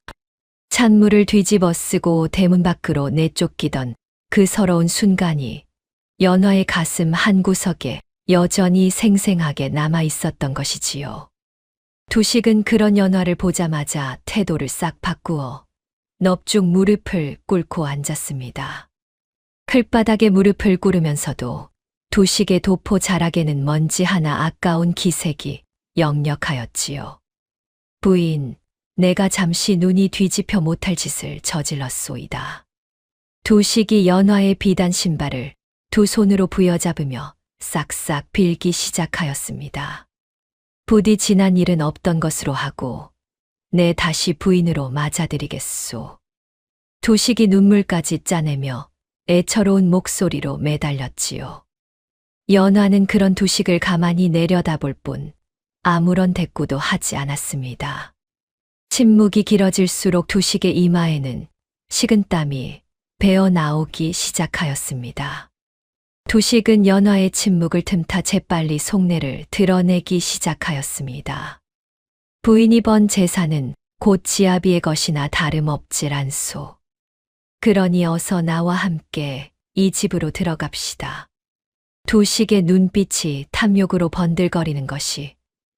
찬물을 뒤집어 쓰고 대문 밖으로 내쫓기던 그 서러운 순간이 연화의 가슴 한구석에 여전히 생생하게 남아 있었던 것이지요. 두식은 그런 연화를 보자마자 태도를 싹 바꾸어 넙죽 무릎을 꿇고 앉았습니다. 클바닥에 무릎을 꿇으면서도 두식의 도포 자락에는 먼지 하나 아까운 기색이 역력하였지요. 부인, 내가 잠시 눈이 뒤집혀 못할 짓을 저질렀소이다. 두식이 연화의 비단 신발을 두 손으로 부여잡으며 싹싹 빌기 시작하였습니다. 부디 지난 일은 없던 것으로 하고 내 다시 부인으로 맞아드리겠소. 두식이 눈물까지 짜내며 애처로운 목소리로 매달렸지요. 연화는 그런 두식을 가만히 내려다볼 뿐 아무런 대꾸도 하지 않았습니다. 침묵이 길어질수록 두식의 이마에는 식은땀이 배어 나오기 시작하였습니다. 두식은 연화의 침묵을 틈타 재빨리 속내를 드러내기 시작하였습니다. 부인이 번 재산은 곧 지아비의 것이나 다름없질 않소. 그러니 어서 나와 함께 이 집으로 들어갑시다. 두식의 눈빛이 탐욕으로 번들거리는 것이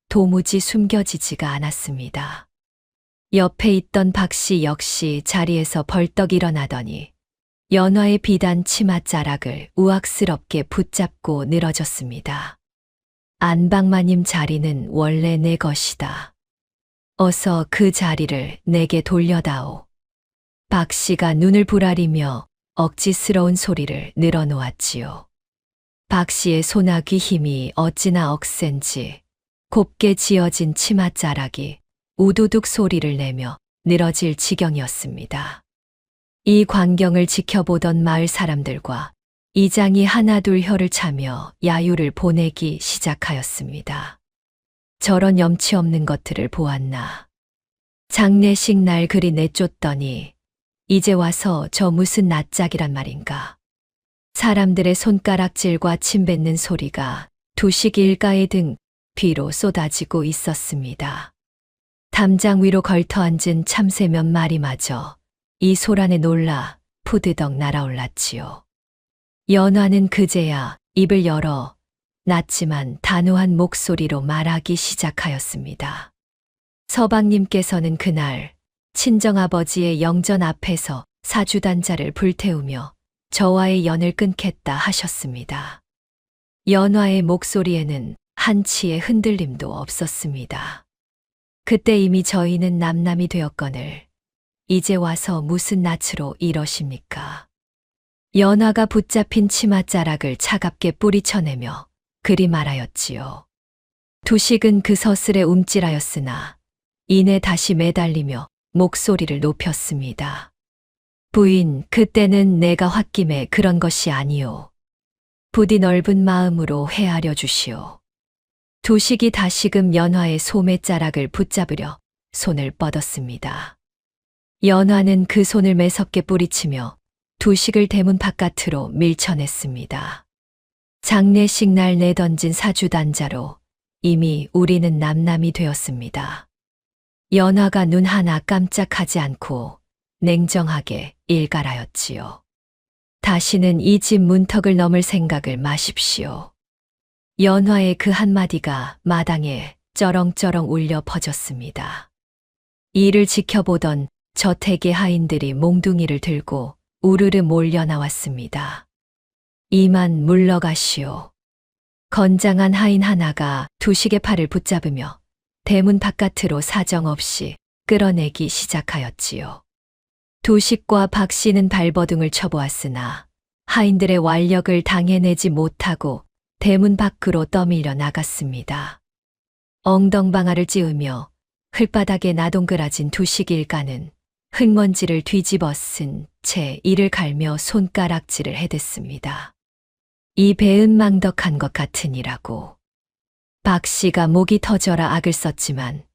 도무지 숨겨지지가 않았습니다. 옆에 있던 박 씨 역시 자리에서 벌떡 일어나더니 연화의 비단 치맛자락을 우악스럽게 붙잡고 늘어졌습니다. 안방마님 자리는 원래 내 것이다. 어서 그 자리를 내게 돌려다오. 박 씨가 눈을 부라리며 억지스러운 소리를 늘어놓았지요. 박 씨의 손아 귀 힘이 어찌나 억센지 곱게 지어진 치맛자락이 우두둑 소리를 내며 늘어질 지경이었습니다. 이 광경을 지켜보던 마을 사람들과 이장이 하나둘 혀를 차며 야유를 보내기 시작하였습니다. 저런 염치 없는 것들을 보았나. 장례식 날 그리 내쫓더니 이제 와서 저 무슨 낯짝이란 말인가. 사람들의 손가락질과 침 뱉는 소리가 두식 일가의 등 뒤로 쏟아지고 있었습니다. 담장 위로 걸터앉은 참새 몇 마리마저 이 소란에 놀라 푸드덕 날아올랐지요. 연화는 그제야 입을 열어 낮지만 단호한 목소리로 말하기 시작하였습니다. 서방님께서는 그날 친정아버지의 영전 앞에서 사주단자를 불태우며 저와의 연을 끊겠다 하셨습니다. 연화의 목소리에는 한치의 흔들림도 없었습니다. 그때 이미 저희는 남남이 되었거늘 이제 와서 무슨 낯으로 이러십니까? 연화가 붙잡힌 치맛자락을 차갑게 뿌리쳐내며 그리 말하였지요. 두식은 그 서슬에 움찔하였으나 이내 다시 매달리며 목소리를 높였습니다. 부인, 그때는 내가 홧김에 그런 것이 아니오. 부디 넓은 마음으로 헤아려 주시오. 두식이 다시금 연화의 소매자락을 붙잡으려 손을 뻗었습니다. 연화는 그 손을 매섭게 뿌리치며 두식을 대문 바깥으로 밀쳐냈습니다. 장례식 날 내던진 사주단자로 이미 우리는 남남이 되었습니다. 연화가 눈 하나 깜짝하지 않고 냉정하게 일갈하였지요. 다시는 이 집 문턱을 넘을 생각을 마십시오. 연화의 그 한마디가 마당에 쩌렁쩌렁 울려 퍼졌습니다. 이를 지켜보던 저택의 하인들이 몽둥이를 들고 우르르 몰려 나왔습니다. 이만 물러가시오. 건장한 하인 하나가 두식의 팔을 붙잡으며 대문 바깥으로 사정없이 끌어내기 시작하였지요. 두식과 박 씨는 발버둥을 쳐보았으나 하인들의 완력을 당해내지 못하고 대문 밖으로 떠밀려 나갔습니다. 엉덩방아를 찌우며 흙바닥에 나동그라진 두식 일가는 흙먼지를 뒤집어 쓴 채 이를 갈며 손가락질을 해댔습니다. 이 배은 망덕한 것 같으니라고. 박 씨가 목이 터져라 악을 썼지만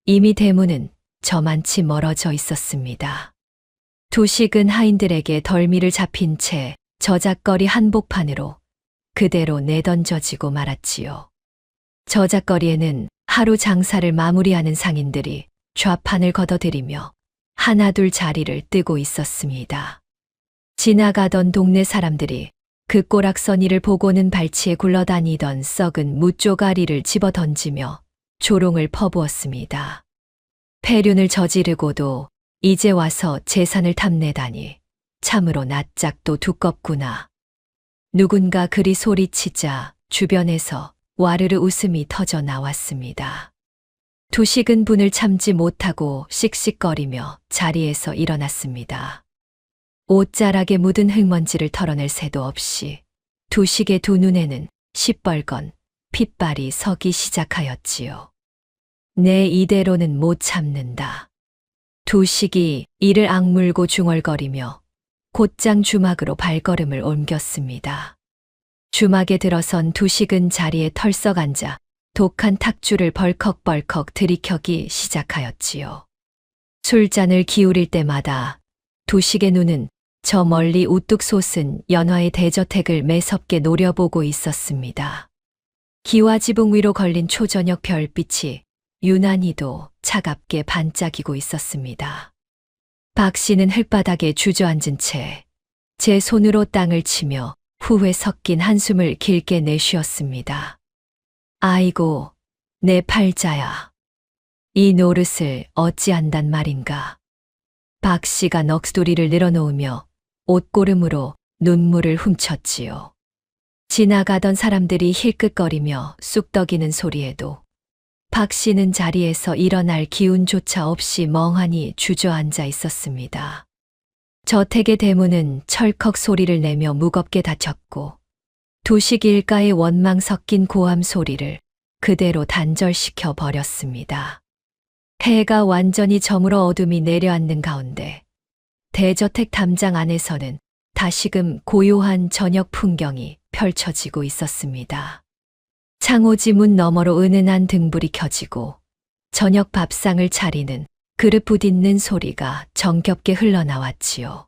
이미 대문은 저만치 멀어져 있었습니다. 두식은 하인들에게 덜미를 잡힌 채 저작거리 한복판으로 그대로 내던져지고 말았지요. 저작거리에는 하루 장사를 마무리하는 상인들이 좌판을 걷어들이며 하나둘 자리를 뜨고 있었습니다. 지나가던 동네 사람들이 그 꼬락서니를 보고는 발치에 굴러다니던 썩은 무쪼가리를 집어 던지며 조롱을 퍼부었습니다. 폐륜을 저지르고도 이제 와서 재산을 탐내다니 참으로 낯짝도 두껍구나. 누군가 그리 소리치자 주변에서 와르르 웃음이 터져 나왔습니다. 두식은 분을 참지 못하고 씩씩거리며 자리에서 일어났습니다. 옷자락에 묻은 흙먼지를 털어낼 새도 없이 두식의 두 눈에는 시뻘건 핏발이 서기 시작하였지요. 내 이대로는 못 참는다. 두식이 이를 악물고 중얼거리며 곧장 주막으로 발걸음을 옮겼습니다. 주막에 들어선 두식은 자리에 털썩 앉아 독한 탁주를 벌컥벌컥 들이켜기 시작하였지요. 술잔을 기울일 때마다 두식의 눈은 저 멀리 우뚝 솟은 연화의 대저택을 매섭게 노려보고 있었습니다. 기와지붕 위로 걸린 초저녁 별빛이 유난히도 차갑게 반짝이고 있었습니다. 박 씨는 흙바닥에 주저앉은 채 제 손으로 땅을 치며 후회 섞인 한숨을 길게 내쉬었습니다. 아이고, 내 팔자야. 이 노릇을 어찌한단 말인가. 박 씨가 넋두리를 늘어놓으며 옷고름으로 눈물을 훔쳤지요. 지나가던 사람들이 힐끗거리며 쑥덕이는 소리에도 박 씨는 자리에서 일어날 기운조차 없이 멍하니 주저앉아 있었습니다. 저택의 대문은 철컥 소리를 내며 무겁게 닫혔고 두식 일가의 원망 섞인 고함 소리를 그대로 단절시켜 버렸습니다. 해가 완전히 저물어 어둠이 내려앉는 가운데 대저택 담장 안에서는 다시금 고요한 저녁 풍경이 펼쳐지고 있었습니다. 창호지 문 너머로 은은한 등불이 켜지고 저녁 밥상을 차리는 그릇 부딛는 소리가 정겹게 흘러나왔지요.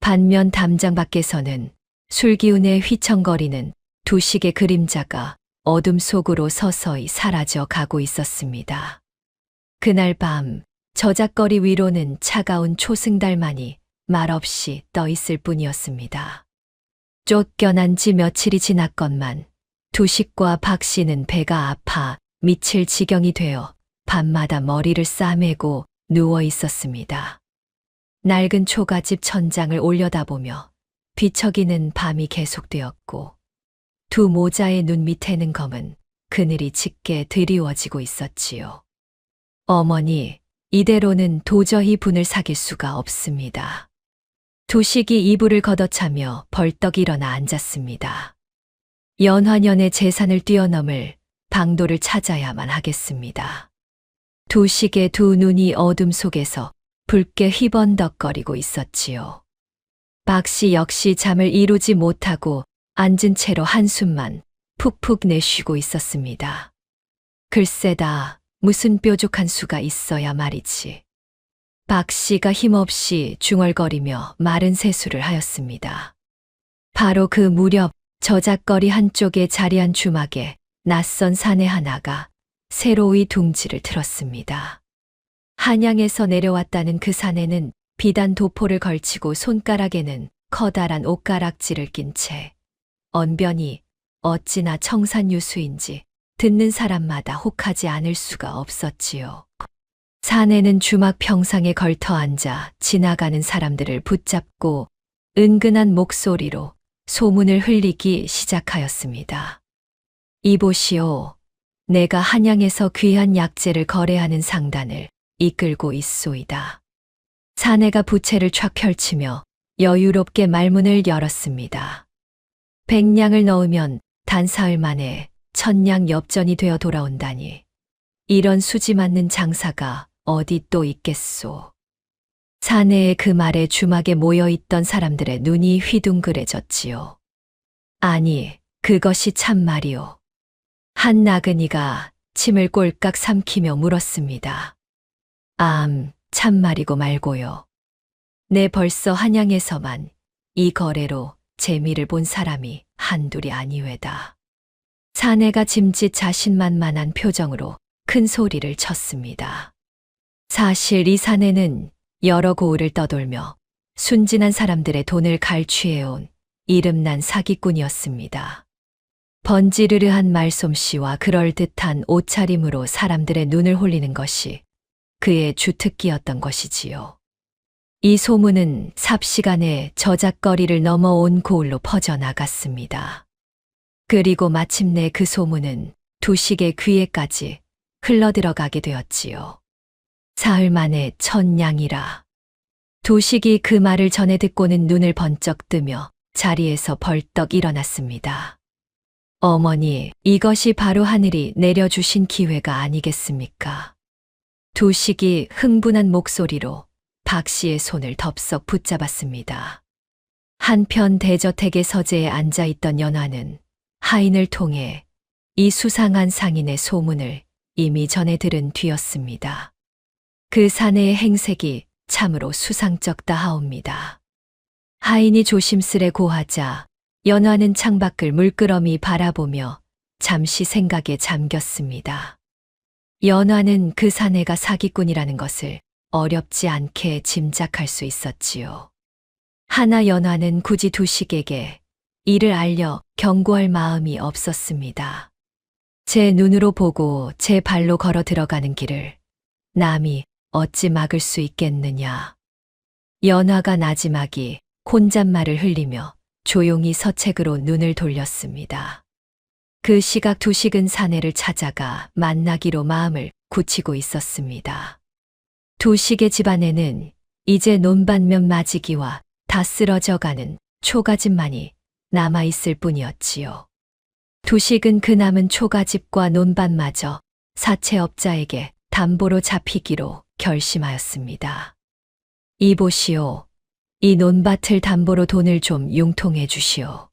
반면 담장 밖에서는 술기운에 휘청거리는 두식의 그림자가 어둠 속으로 서서히 사라져 가고 있었습니다. 그날 밤 저작거리 위로는 차가운 초승달만이 말없이 떠 있을 뿐이었습니다. 쫓겨난 지 며칠이 지났건만 두식과 박씨는 배가 아파 미칠 지경이 되어 밤마다 머리를 싸매고 누워 있었습니다. 낡은 초가집 천장을 올려다보며 뒤척이는 밤이 계속되었고 두 모자의 눈 밑에는 검은 그늘이 짙게 드리워지고 있었지요. 어머니, 이대로는 도저히 분을 사귈 수가 없습니다. 두식이 이불을 걷어차며 벌떡 일어나 앉았습니다. 연화년의 재산을 뛰어넘을 방도를 찾아야만 하겠습니다. 두식의 두 눈이 어둠 속에서 붉게 휘번덕거리고 있었지요. 박씨 역시 잠을 이루지 못하고 앉은 채로 한숨만 푹푹 내쉬고 있었습니다. 글쎄다, 무슨 뾰족한 수가 있어야 말이지. 박씨가 힘없이 중얼거리며 마른 세수를 하였습니다. 바로 그 무렵 저작거리 한쪽에 자리한 주막에 낯선 사내 하나가 새로이 둥지를 틀었습니다. 한양에서 내려왔다는 그 사내는 비단 도포를 걸치고 손가락에는 커다란 옷가락지를 낀 채 언변이 어찌나 청산유수인지 듣는 사람마다 혹하지 않을 수가 없었지요. 사내는 주막 평상에 걸터 앉아 지나가는 사람들을 붙잡고 은근한 목소리로 소문을 흘리기 시작하였습니다. 이보시오. 내가 한양에서 귀한 약재를 거래하는 상단을 이끌고 있소이다. 사내가 부채를 촥 펼치며 여유롭게 말문을 열었습니다. 100냥을 넣으면 단 사흘 만에 1000냥 엽전이 되어 돌아온다니 이런 수지 맞는 장사가 어디 또 있겠소. 사내의 그 말에 주막에 모여있던 사람들의 눈이 휘둥그레졌지요. 아니, 그것이 참말이오. 한 나그니가 침을 꼴깍 삼키며 물었습니다. 참말이고 말고요. 내 벌써 한양에서만 이 거래로 재미를 본 사람이 한둘이 아니외다. 사내가 짐짓 자신만만한 표정으로 큰 소리를 쳤습니다. 사실 이 사내는 여러 고을을 떠돌며 순진한 사람들의 돈을 갈취해온 이름난 사기꾼이었습니다. 번지르르한 말솜씨와 그럴듯한 옷차림으로 사람들의 눈을 홀리는 것이 그의 주특기였던 것이지요. 이 소문은 삽시간에 저작거리를 넘어 온 고을로 퍼져나갔습니다. 그리고 마침내 그 소문은 두식의 귀에까지 흘러들어가게 되었지요. 사흘 만에 1000냥이라. 두식이 그 말을 전해 듣고는 눈을 번쩍 뜨며 자리에서 벌떡 일어났습니다. 어머니, 이것이 바로 하늘이 내려주신 기회가 아니겠습니까? 두식이 흥분한 목소리로 박씨의 손을 덥석 붙잡았습니다. 한편 대저택의 서재에 앉아있던 연화는 하인을 통해 이 수상한 상인의 소문을 이미 전해 들은 뒤였습니다. 그 사내의 행색이 참으로 수상쩍다 하옵니다. 하인이 조심스레 고하자 연화는 창밖을 물끄러미 바라보며 잠시 생각에 잠겼습니다. 연화는 그 사내가 사기꾼이라는 것을 어렵지 않게 짐작할 수 있었지요. 하나 연화는 굳이 두식에게 이를 알려 경고할 마음이 없었습니다. 제 눈으로 보고 제 발로 걸어 들어가는 길을 남이 어찌 막을 수 있겠느냐. 연화가 나지막이 혼잣말을 흘리며 조용히 서책으로 눈을 돌렸습니다. 그 시각 두식은 사내를 찾아가 만나기로 마음을 굳히고 있었습니다. 두식의 집안에는 이제 논밭면 마지기와 다 쓰러져가는 초가집만이 남아있을 뿐이었지요. 두식은 그 남은 초가집과 논밭마저 사채업자에게 담보로 잡히기로 결심하였습니다. 이보시오. 이 논밭을 담보로 돈을 좀 융통해 주시오.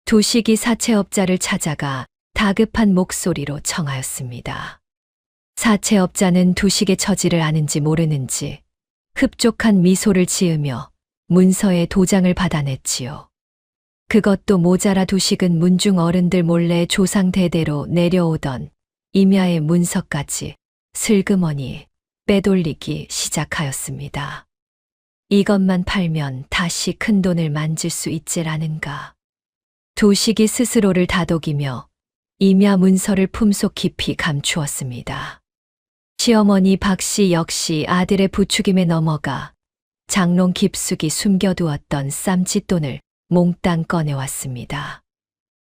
두식이 사채업자를 찾아가 다급한 목소리로 청하였습니다. 사채업자는 두식의 처지를 아는지 모르는지 흡족한 미소를 지으며 문서에 도장을 받아냈지요. 그것도 모자라 두식은 문중 어른들 몰래 조상 대대로 내려오던 임야의 문서까지 슬그머니 빼돌리기 시작하였습니다. 이것만 팔면 다시 큰 돈을 만질 수 있지라는가. 두식이 스스로를 다독이며 임야 문서를 품속 깊이 감추었습니다. 시어머니 박씨 역시 아들의 부추김에 넘어가 장롱 깊숙이 숨겨두었던 쌈짓돈을 몽땅 꺼내왔습니다.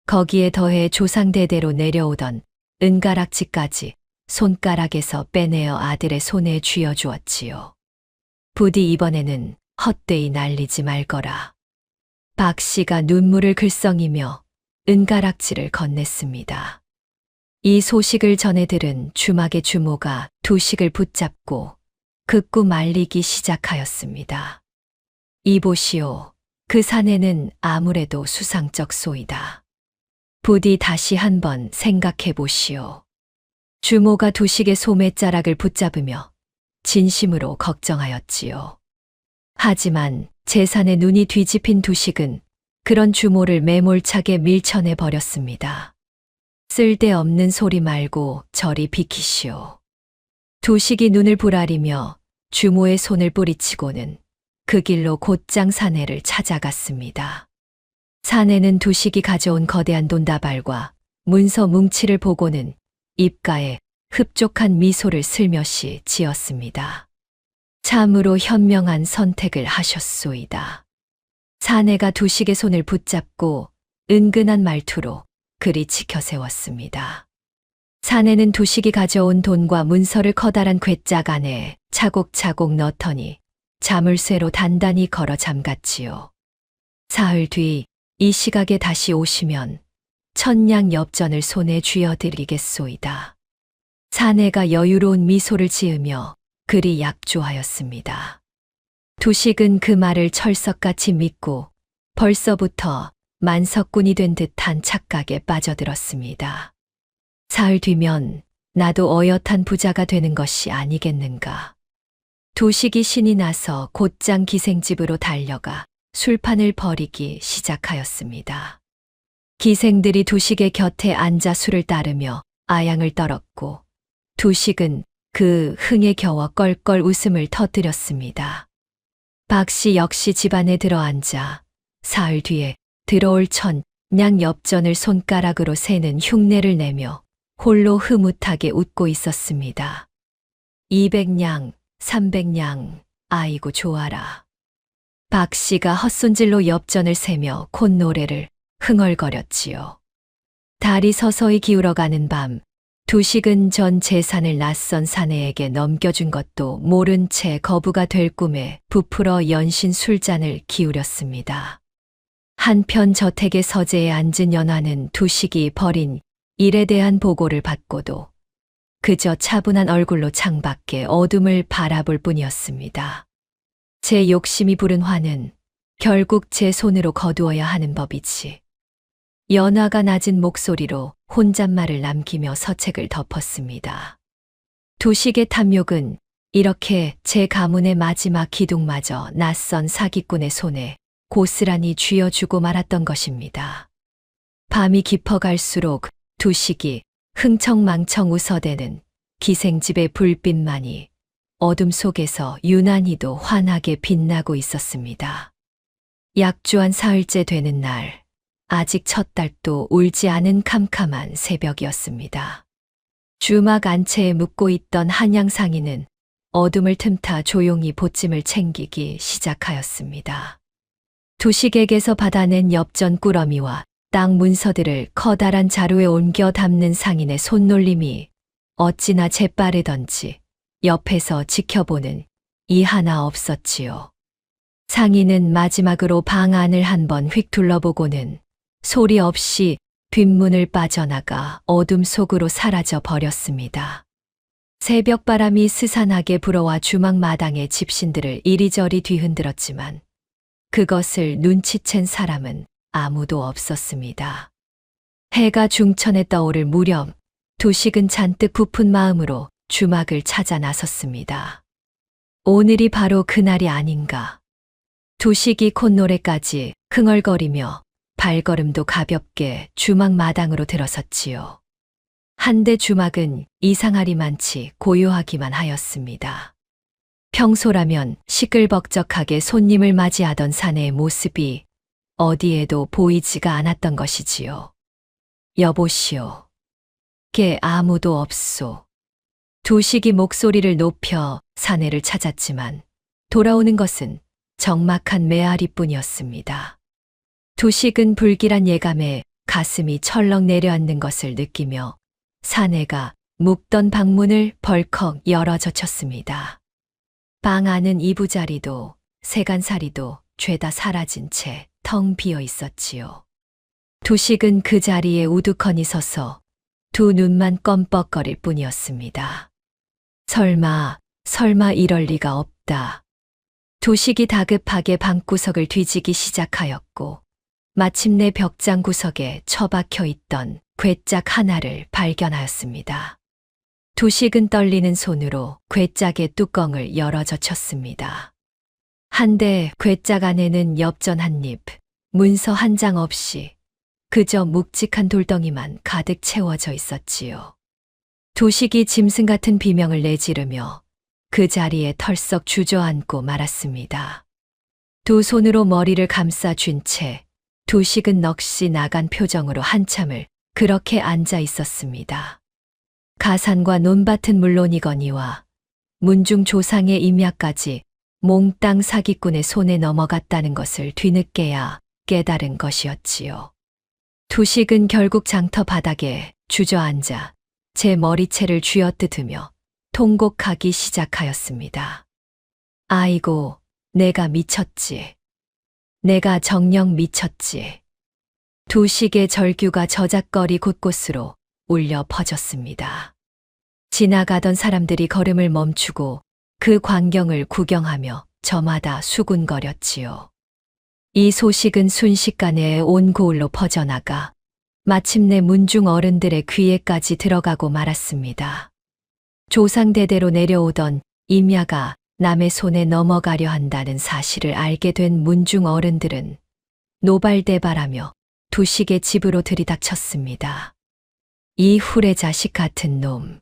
거기에 더해 조상대대로 내려오던 은가락지까지 손가락에서 빼내어 아들의 손에 쥐어주었지요. 부디 이번에는 헛되이 날리지 말거라. 박씨가 눈물을 글썽이며 은가락지를 건넸습니다. 이 소식을 전해 들은 주막의 주모가 두식을 붙잡고 극구 말리기 시작하였습니다. 이보시오. 그 사내는 아무래도 수상쩍 소이다. 부디 다시 한번 생각해 보시오. 주모가 두식의 소매자락을 붙잡으며 진심으로 걱정하였지요. 하지만 재산에 눈이 뒤집힌 두식은 그런 주모를 매몰차게 밀쳐내 버렸습니다. 쓸데없는 소리 말고 저리 비키시오. 두식이 눈을 부라리며 주모의 손을 뿌리치고는 그 길로 곧장 사내를 찾아갔습니다. 사내는 두식이 가져온 거대한 돈다발과 문서 뭉치를 보고는 입가에 흡족한 미소를 슬며시 지었습니다. 참으로 현명한 선택을 하셨소이다. 사내가 두식의 손을 붙잡고 은근한 말투로 그리 지켜세웠습니다. 사내는 두식이 가져온 돈과 문서를 커다란 궤짝 안에 차곡차곡 넣더니 자물쇠로 단단히 걸어 잠갔지요. 사흘 뒤 이 시각에 다시 오시면 천냥 엽전을 손에 쥐어드리겠소이다. 사내가 여유로운 미소를 지으며 그리 약조하였습니다. 두식은 그 말을 철석같이 믿고 벌써부터 만석군이 된 듯한 착각에 빠져들었습니다. 사흘 뒤면 나도 어엿한 부자가 되는 것이 아니겠는가. 두식이 신이 나서 곧장 기생집으로 달려가 술판을 벌이기 시작하였습니다. 기생들이 두식의 곁에 앉아 술을 따르며 아양을 떨었고 두식은 그 흥에 겨워 껄껄 웃음을 터뜨렸습니다. 박씨 역시 집안에 들어앉아 사흘 뒤에 들어올 천냥 엽전을 손가락으로 세는 흉내를 내며 홀로 흐뭇하게 웃고 있었습니다. 200냥, 300냥, 아이고 좋아라. 박씨가 헛손질로 엽전을 세며 콧노래를 흥얼거렸지요. 달이 서서히 기울어가는 밤, 두식은 전 재산을 낯선 사내에게 넘겨준 것도 모른 채 거부가 될 꿈에 부풀어 연신 술잔을 기울였습니다. 한편 저택의 서재에 앉은 연화는 두식이 벌인 일에 대한 보고를 받고도 그저 차분한 얼굴로 창밖에 어둠을 바라볼 뿐이었습니다. 제 욕심이 부른 화는 결국 제 손으로 거두어야 하는 법이지. 연화가 낮은 목소리로 혼잣말을 남기며 서책을 덮었습니다. 두식의 탐욕은 이렇게 제 가문의 마지막 기둥마저 낯선 사기꾼의 손에 고스란히 쥐어주고 말았던 것입니다. 밤이 깊어갈수록 두식이 흥청망청 웃어대는 기생집의 불빛만이 어둠 속에서 유난히도 환하게 빛나고 있었습니다. 약주한 사흘째 되는 날, 아직 첫 달도 울지 않은 캄캄한 새벽이었습니다. 주막 안채에 묵고 있던 한양상인은 어둠을 틈타 조용히 보찜을 챙기기 시작하였습니다. 두식에게서 받아낸 엽전 꾸러미와 땅 문서들을 커다란 자루에 옮겨 담는 상인의 손놀림이 어찌나 재빠르던지 옆에서 지켜보는 이 하나 없었지요. 상인은 마지막으로 방 안을 한번 휙 둘러보고는 소리 없이 뒷문을 빠져나가 어둠 속으로 사라져 버렸습니다. 새벽바람이 스산하게 불어와 주막 마당의 집신들을 이리저리 뒤흔들었지만 그것을 눈치챈 사람은 아무도 없었습니다. 해가 중천에 떠오를 무렵 두식은 잔뜩 부푼 마음으로 주막을 찾아 나섰습니다. 오늘이 바로 그날이 아닌가. 두식이 콧노래까지 흥얼거리며 발걸음도 가볍게 주막 마당으로 들어섰지요. 한데 주막은 이상하리만치 고요하기만 하였습니다. 평소라면 시끌벅적하게 손님을 맞이하던 사내의 모습이 어디에도 보이지가 않았던 것이지요. 여보시오. 게 아무도 없소. 두식이 목소리를 높여 사내를 찾았지만 돌아오는 것은 적막한 메아리뿐이었습니다. 두식은 불길한 예감에 가슴이 철렁 내려앉는 것을 느끼며 사내가 묵던 방문을 벌컥 열어 젖혔습니다. 방 안은 이부자리도 세간살이도 죄다 사라진 채 텅 비어 있었지요. 두식은 그 자리에 우두커니 서서 두 눈만 껌뻑거릴 뿐이었습니다. 설마 이럴 리가 없다. 두식이 다급하게 방구석을 뒤지기 시작하였고 마침내 벽장 구석에 처박혀 있던 괴짝 하나를 발견하였습니다. 두식은 떨리는 손으로 괴짝의 뚜껑을 열어 젖혔습니다. 한데 괴짝 안에는 엽전 한 입, 문서 한 장 없이 그저 묵직한 돌덩이만 가득 채워져 있었지요. 두식이 짐승 같은 비명을 내지르며 그 자리에 털썩 주저앉고 말았습니다. 두 손으로 머리를 감싸 쥔 채 두식은 넋이 나간 표정으로 한참을 그렇게 앉아 있었습니다. 가산과 논밭은 물론이거니와 문중 조상의 임야까지 몽땅 사기꾼의 손에 넘어갔다는 것을 뒤늦게야 깨달은 것이었지요. 두식은 결국 장터 바닥에 주저앉아 제 머리채를 쥐어뜯으며 통곡하기 시작하였습니다. 아이고, 내가 미쳤지. 내가 정녕 미쳤지. 두식의 절규가 저작거리 곳곳으로 울려 퍼졌습니다. 지나가던 사람들이 걸음을 멈추고 그 광경을 구경하며 저마다 수군거렸지요. 이 소식은 순식간에 온 고을로 퍼져나가 마침내 문중 어른들의 귀에까지 들어가고 말았습니다. 조상대대로 내려오던 임야가 남의 손에 넘어가려 한다는 사실을 알게 된 문중 어른들은 노발대발하며 두식의 집으로 들이닥쳤습니다. 이 후레자식 같은 놈.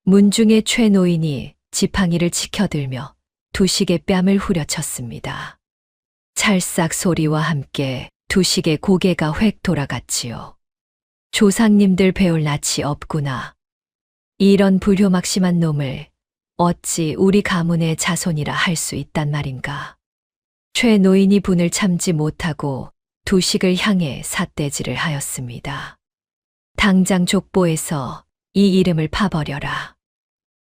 문중의 최노인이 지팡이를 치켜들며 두식의 뺨을 후려쳤습니다. 찰싹 소리와 함께 두식의 고개가 획 돌아갔지요. 조상님들 배울 낯이 없구나. 이런 불효막심한 놈을 어찌 우리 가문의 자손이라 할 수 있단 말인가. 최 노인이 분을 참지 못하고 두식을 향해 삿대질을 하였습니다. 당장 족보에서 이 이름을 파버려라.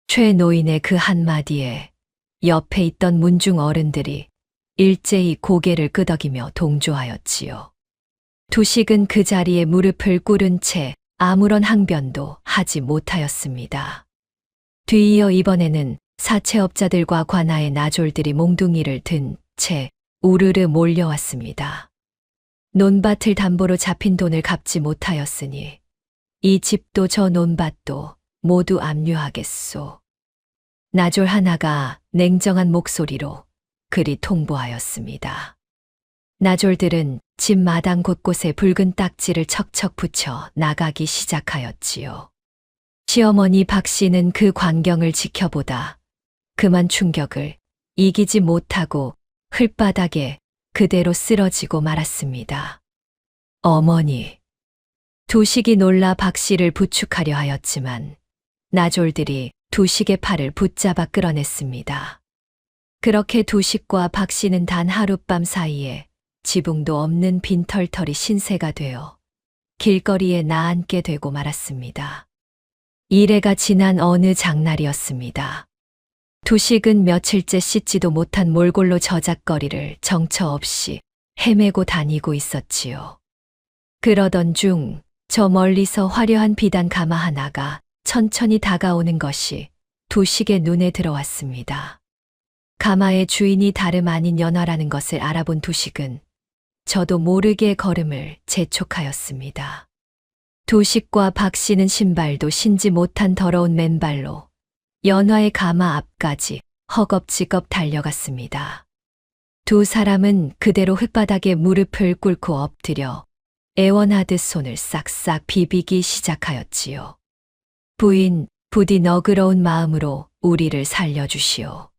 최 노인의 그 한마디에 옆에 있던 문중 어른들이 일제히 고개를 끄덕이며 동조하였지요. 두식은 그 자리에 무릎을 꿇은 채 아무런 항변도 하지 못하였습니다. 뒤이어 이번에는 사채업자들과 관아의 나졸들이 몽둥이를 든 채 우르르 몰려왔습니다. 논밭을 담보로 잡힌 돈을 갚지 못하였으니 이 집도 저 논밭도 모두 압류하겠소. 나졸 하나가 냉정한 목소리로 그리 통보하였습니다. 나졸들은 집 마당 곳곳에 붉은 딱지를 척척 붙여 나가기 시작하였지요. 시어머니 박 씨는 그 광경을 지켜보다 그만 충격을 이기지 못하고 흙바닥에 그대로 쓰러지고 말았습니다. 어머니. 두식이 놀라 박 씨를 부축하려 하였지만 나졸들이 두식의 팔을 붙잡아 끌어냈습니다. 그렇게 두식과 박 씨는 단 하룻밤 사이에 지붕도 없는 빈털털이 신세가 되어 길거리에 나앉게 되고 말았습니다. 이래가 지난 어느 장날이었습니다. 두식은 며칠째 씻지도 못한 몰골로 저작거리를 정처 없이 헤매고 다니고 있었지요. 그러던 중 저 멀리서 화려한 비단 가마 하나가 천천히 다가오는 것이 두식의 눈에 들어왔습니다. 가마의 주인이 다름 아닌 연화라는 것을 알아본 두식은 저도 모르게 걸음을 재촉하였습니다. 두식과 박씨는 신발도 신지 못한 더러운 맨발로 연화의 가마 앞까지 허겁지겁 달려갔습니다. 두 사람은 그대로 흙바닥에 무릎을 꿇고 엎드려 애원하듯 손을 싹싹 비비기 시작하였지요. 부인, 부디 너그러운 마음으로 우리를 살려주시오.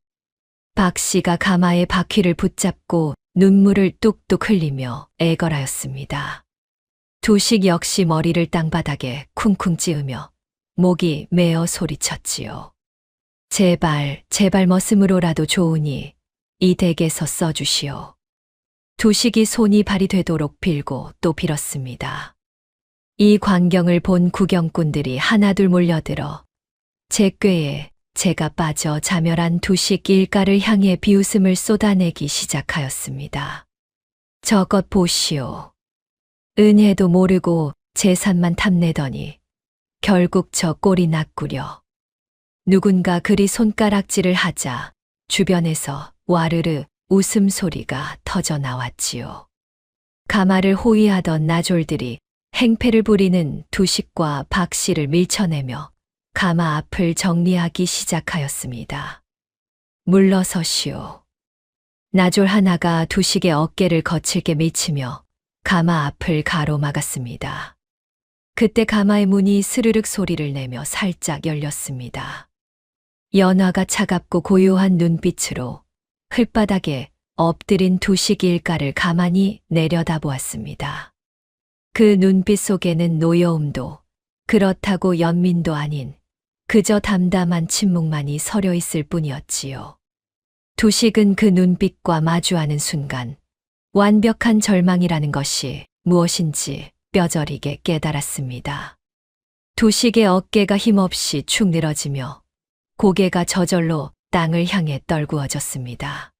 박씨가 가마의 바퀴를 붙잡고 눈물을 뚝뚝 흘리며 애걸하였습니다. 두식 역시 머리를 땅바닥에 쿵쿵 찌으며 목이 메어 소리쳤지요. 제발, 제발 머슴으로라도 좋으니 이 댁에서 써주시오. 두식이 손이 발이 되도록 빌고 또 빌었습니다. 이 광경을 본 구경꾼들이 하나둘 몰려들어 제 꾀에 제가 빠져 자멸한 두식 일가를 향해 비웃음을 쏟아내기 시작하였습니다. 저것 보시오. 은혜도 모르고 재산만 탐내더니 결국 저 꼴이 났구려. 누군가 그리 손가락질을 하자 주변에서 와르르 웃음소리가 터져 나왔지요. 가마를 호위하던 나졸들이 행패를 부리는 두식과 박씨를 밀쳐내며 가마 앞을 정리하기 시작하였습니다. 물러서시오. 나졸 하나가 두식의 어깨를 거칠게 밀치며 가마 앞을 가로막았습니다. 그때 가마의 문이 스르륵 소리를 내며 살짝 열렸습니다. 연화가 차갑고 고요한 눈빛으로 흙바닥에 엎드린 두식 일가를 가만히 내려다보았습니다. 그 눈빛 속에는 노여움도 그렇다고 연민도 아닌 그저 담담한 침묵만이 서려 있을 뿐이었지요. 두식은 그 눈빛과 마주하는 순간 완벽한 절망이라는 것이 무엇인지 뼈저리게 깨달았습니다. 두식의 어깨가 힘없이 축 늘어지며 고개가 저절로 땅을 향해 떨구어졌습니다.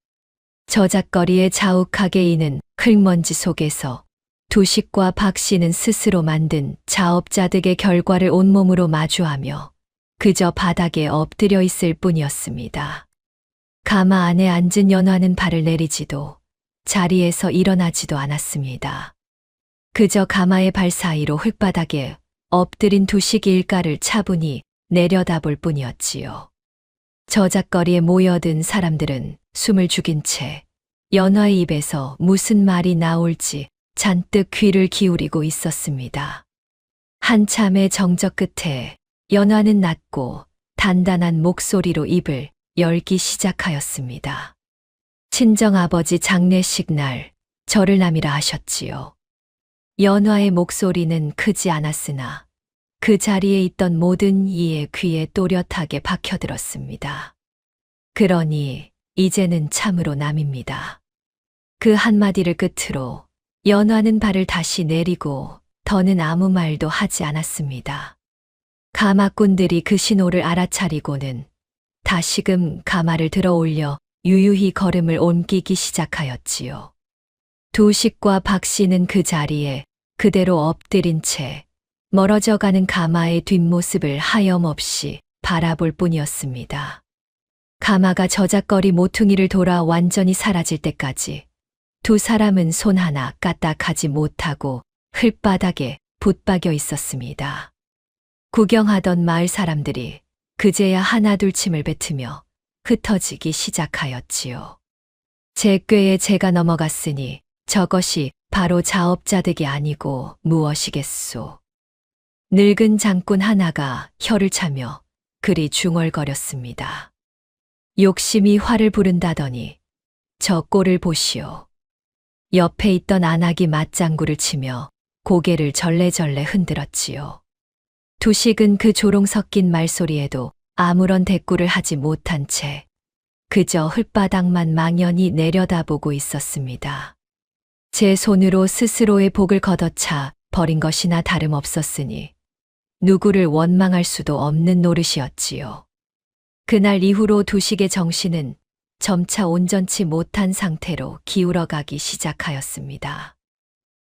저작거리에 자욱하게 이는 흙먼지 속에서 두식과 박씨는 스스로 만든 자업자득의 결과를 온몸으로 마주하며 그저 바닥에 엎드려 있을 뿐이었습니다. 가마 안에 앉은 연화는 발을 내리지도 자리에서 일어나지도 않았습니다. 그저 가마의 발 사이로 흙바닥에 엎드린 두식 일가를 차분히 내려다볼 뿐이었지요. 저작거리에 모여든 사람들은 숨을 죽인 채 연화의 입에서 무슨 말이 나올지 잔뜩 귀를 기울이고 있었습니다. 한참의 정적 끝에 연화는 낮고 단단한 목소리로 입을 열기 시작하였습니다. 친정아버지 장례식 날 절을 남이라 하셨지요. 연화의 목소리는 크지 않았으나 그 자리에 있던 모든 이의 귀에 또렷하게 박혀들었습니다. 그러니 이제는 참으로 남입니다. 그 한마디를 끝으로 연화는 발을 다시 내리고 더는 아무 말도 하지 않았습니다. 가마꾼들이 그 신호를 알아차리고는 다시금 가마를 들어 올려 유유히 걸음을 옮기기 시작하였지요. 두식과 박씨는 그 자리에 그대로 엎드린 채 멀어져 가는 가마의 뒷모습을 하염없이 바라볼 뿐이었습니다. 가마가 저작거리 모퉁이를 돌아 완전히 사라질 때까지 두 사람은 손 하나 까딱하지 못하고 흙바닥에 붙박여 있었습니다. 구경하던 마을 사람들이 그제야 하나둘 침을 뱉으며 흩어지기 시작하였지요. 제 꾀에 제가 넘어갔으니 저것이 바로 자업자득이 아니고 무엇이겠소. 늙은 장꾼 하나가 혀를 차며 그리 중얼거렸습니다. 욕심이 화를 부른다더니 저 꼴을 보시오. 옆에 있던 안악이 맞장구를 치며 고개를 절레절레 흔들었지요. 두식은 그 조롱 섞인 말소리에도 아무런 대꾸를 하지 못한 채 그저 흙바닥만 망연히 내려다보고 있었습니다. 제 손으로 스스로의 복을 걷어차 버린 것이나 다름없었으니 누구를 원망할 수도 없는 노릇이었지요. 그날 이후로 두식의 정신은 점차 온전치 못한 상태로 기울어가기 시작하였습니다.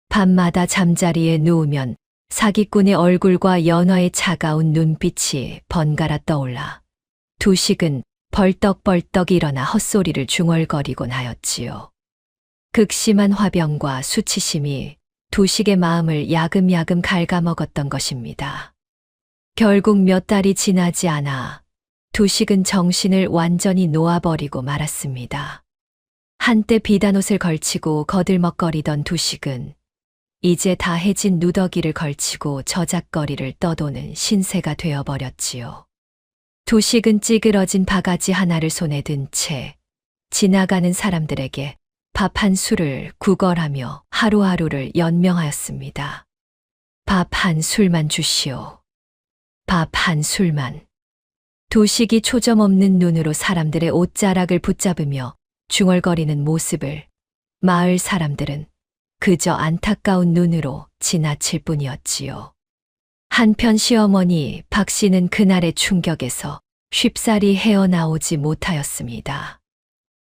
밤마다 잠자리에 누우면 사기꾼의 얼굴과 연화의 차가운 눈빛이 번갈아 떠올라 두식은 벌떡벌떡 일어나 헛소리를 중얼거리곤 하였지요. 극심한 화병과 수치심이 두식의 마음을 야금야금 갉아먹었던 것입니다. 결국 몇 달이 지나지 않아 두식은 정신을 완전히 놓아버리고 말았습니다. 한때 비단옷을 걸치고 거들먹거리던 두식은 이제 다 해진 누더기를 걸치고 저작거리를 떠도는 신세가 되어버렸지요. 두식은 찌그러진 바가지 하나를 손에 든 채 지나가는 사람들에게 밥 한 술을 구걸하며 하루하루를 연명하였습니다. 밥 한 술만 주시오. 밥 한 술만. 두식이 초점 없는 눈으로 사람들의 옷자락을 붙잡으며 중얼거리는 모습을 마을 사람들은 그저 안타까운 눈으로 지나칠 뿐이었지요. 한편 시어머니 박 씨는 그날의 충격에서 쉽사리 헤어나오지 못하였습니다.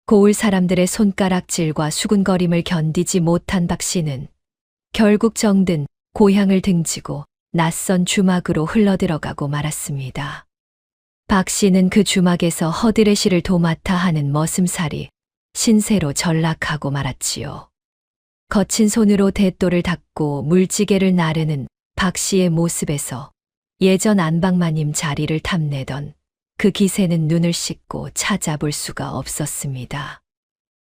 고을 사람들의 손가락질과 수군거림을 견디지 못한 박 씨는 결국 정든 고향을 등지고 낯선 주막으로 흘러들어가고 말았습니다. 박 씨는 그 주막에서 허드레시를 도맡아 하는 머슴살이 신세로 전락하고 말았지요. 거친 손으로 대또를 닦고 물지개를 나르는 박 씨의 모습에서 예전 안방마님 자리를 탐내던 그 기세는 눈을 씻고 찾아볼 수가 없었습니다.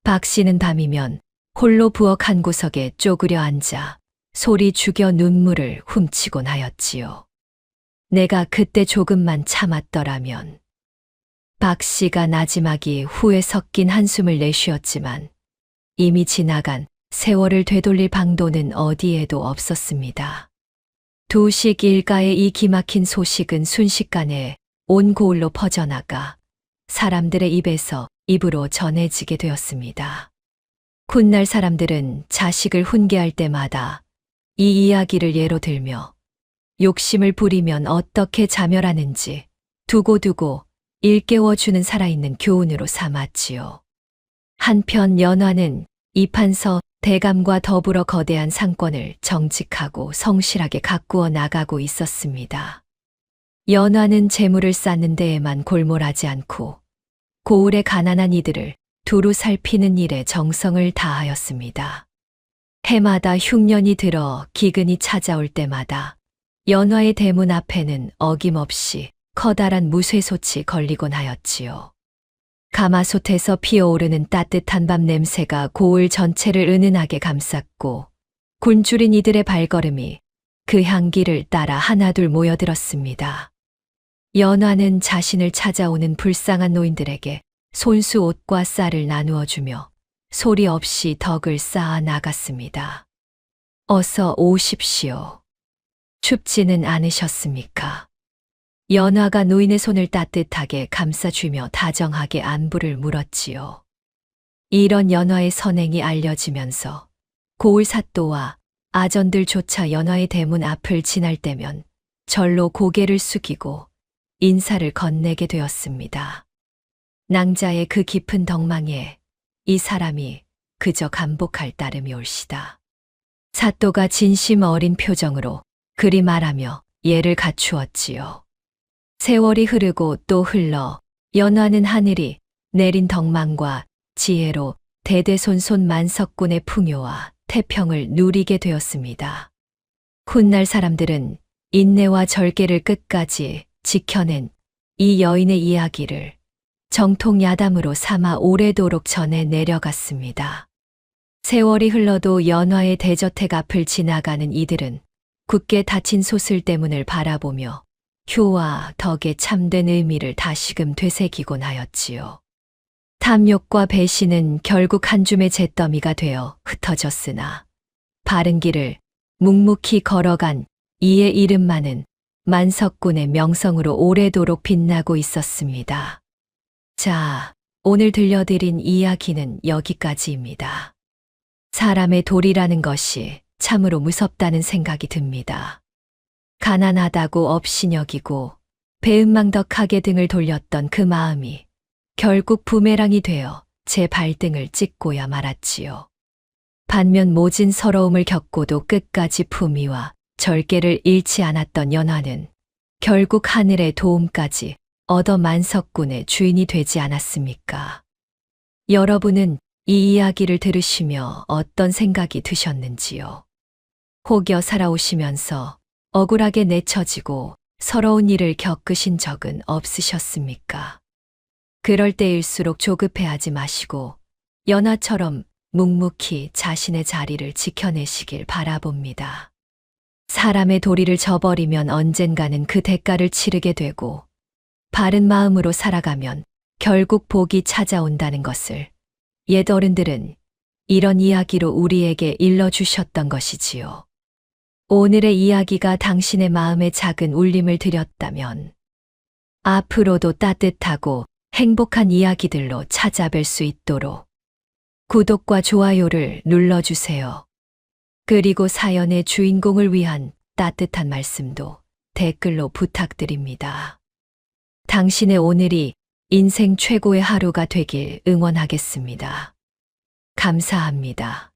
박 씨는 밤이면 홀로 부엌 한 구석에 쪼그려 앉아 소리 죽여 눈물을 훔치곤 하였지요. 내가 그때 조금만 참았더라면. 박 씨가 나지막이 후에 섞인 한숨을 내쉬었지만 이미 지나간 세월을 되돌릴 방도는 어디에도 없었습니다. 두식 일가의 이 기막힌 소식은 순식간에 온 고을로 퍼져나가 사람들의 입에서 입으로 전해지게 되었습니다. 훗날 사람들은 자식을 훈계할 때마다 이 이야기를 예로 들며 욕심을 부리면 어떻게 자멸하는지 두고두고 일깨워주는 살아있는 교훈으로 삼았지요. 한편 연화는 이판서 대감과 더불어 거대한 상권을 정직하고 성실하게 가꾸어 나가고 있었습니다. 연화는 재물을 쌓는 데에만 골몰하지 않고 고을의 가난한 이들을 두루 살피는 일에 정성을 다하였습니다. 해마다 흉년이 들어 기근이 찾아올 때마다 연화의 대문 앞에는 어김없이 커다란 무쇠솥이 걸리곤 하였지요. 가마솥에서 피어오르는 따뜻한 밥 냄새가 고을 전체를 은은하게 감쌌고 굶주린 이들의 발걸음이 그 향기를 따라 하나둘 모여들었습니다. 연화는 자신을 찾아오는 불쌍한 노인들에게 손수 옷과 쌀을 나누어 주며 소리 없이 덕을 쌓아 나갔습니다. 어서 오십시오. 춥지는 않으셨습니까? 연화가 노인의 손을 따뜻하게 감싸주며 다정하게 안부를 물었지요. 이런 연화의 선행이 알려지면서 고을 사또와 아전들조차 연화의 대문 앞을 지날 때면 절로 고개를 숙이고 인사를 건네게 되었습니다. 낭자의 그 깊은 덕망에 이 사람이 그저 감복할 따름이 올시다. 사또가 진심 어린 표정으로 그리 말하며 예를 갖추었지요. 세월이 흐르고 또 흘러 연화는 하늘이 내린 덕망과 지혜로 대대손손 만석군의 풍요와 태평을 누리게 되었습니다. 훗날 사람들은 인내와 절개를 끝까지 지켜낸 이 여인의 이야기를 정통 야담으로 삼아 오래도록 전해 내려갔습니다. 세월이 흘러도 연화의 대저택 앞을 지나가는 이들은 굳게 닫힌 솥을 대문을 바라보며 효와 덕의 참된 의미를 다시금 되새기곤 하였지요. 탐욕과 배신은 결국 한 줌의 잿더미가 되어 흩어졌으나 바른 길을 묵묵히 걸어간 이의 이름만은 만석군의 명성으로 오래도록 빛나고 있었습니다. 자, 오늘 들려드린 이야기는 여기까지입니다. 사람의 도리라는 것이 참으로 무섭다는 생각이 듭니다. 가난하다고 업신여기고 배은망덕하게 등을 돌렸던 그 마음이 결국 부메랑이 되어 제 발등을 찍고야 말았지요. 반면 모진 서러움을 겪고도 끝까지 품위와 절개를 잃지 않았던 연화는 결국 하늘의 도움까지 얻어 만석군의 주인이 되지 않았습니까? 여러분은 이 이야기를 들으시며 어떤 생각이 드셨는지요? 혹여 살아오시면서 억울하게 내쳐지고 서러운 일을 겪으신 적은 없으셨습니까? 그럴 때일수록 조급해하지 마시고 연하처럼 묵묵히 자신의 자리를 지켜내시길 바라봅니다. 사람의 도리를 저버리면 언젠가는 그 대가를 치르게 되고 바른 마음으로 살아가면 결국 복이 찾아온다는 것을 옛 어른들은 이런 이야기로 우리에게 일러주셨던 것이지요. 오늘의 이야기가 당신의 마음에 작은 울림을 드렸다면 앞으로도 따뜻하고 행복한 이야기들로 찾아뵐 수 있도록 구독과 좋아요를 눌러주세요. 그리고 사연의 주인공을 위한 따뜻한 말씀도 댓글로 부탁드립니다. 당신의 오늘이 인생 최고의 하루가 되길 응원하겠습니다. 감사합니다.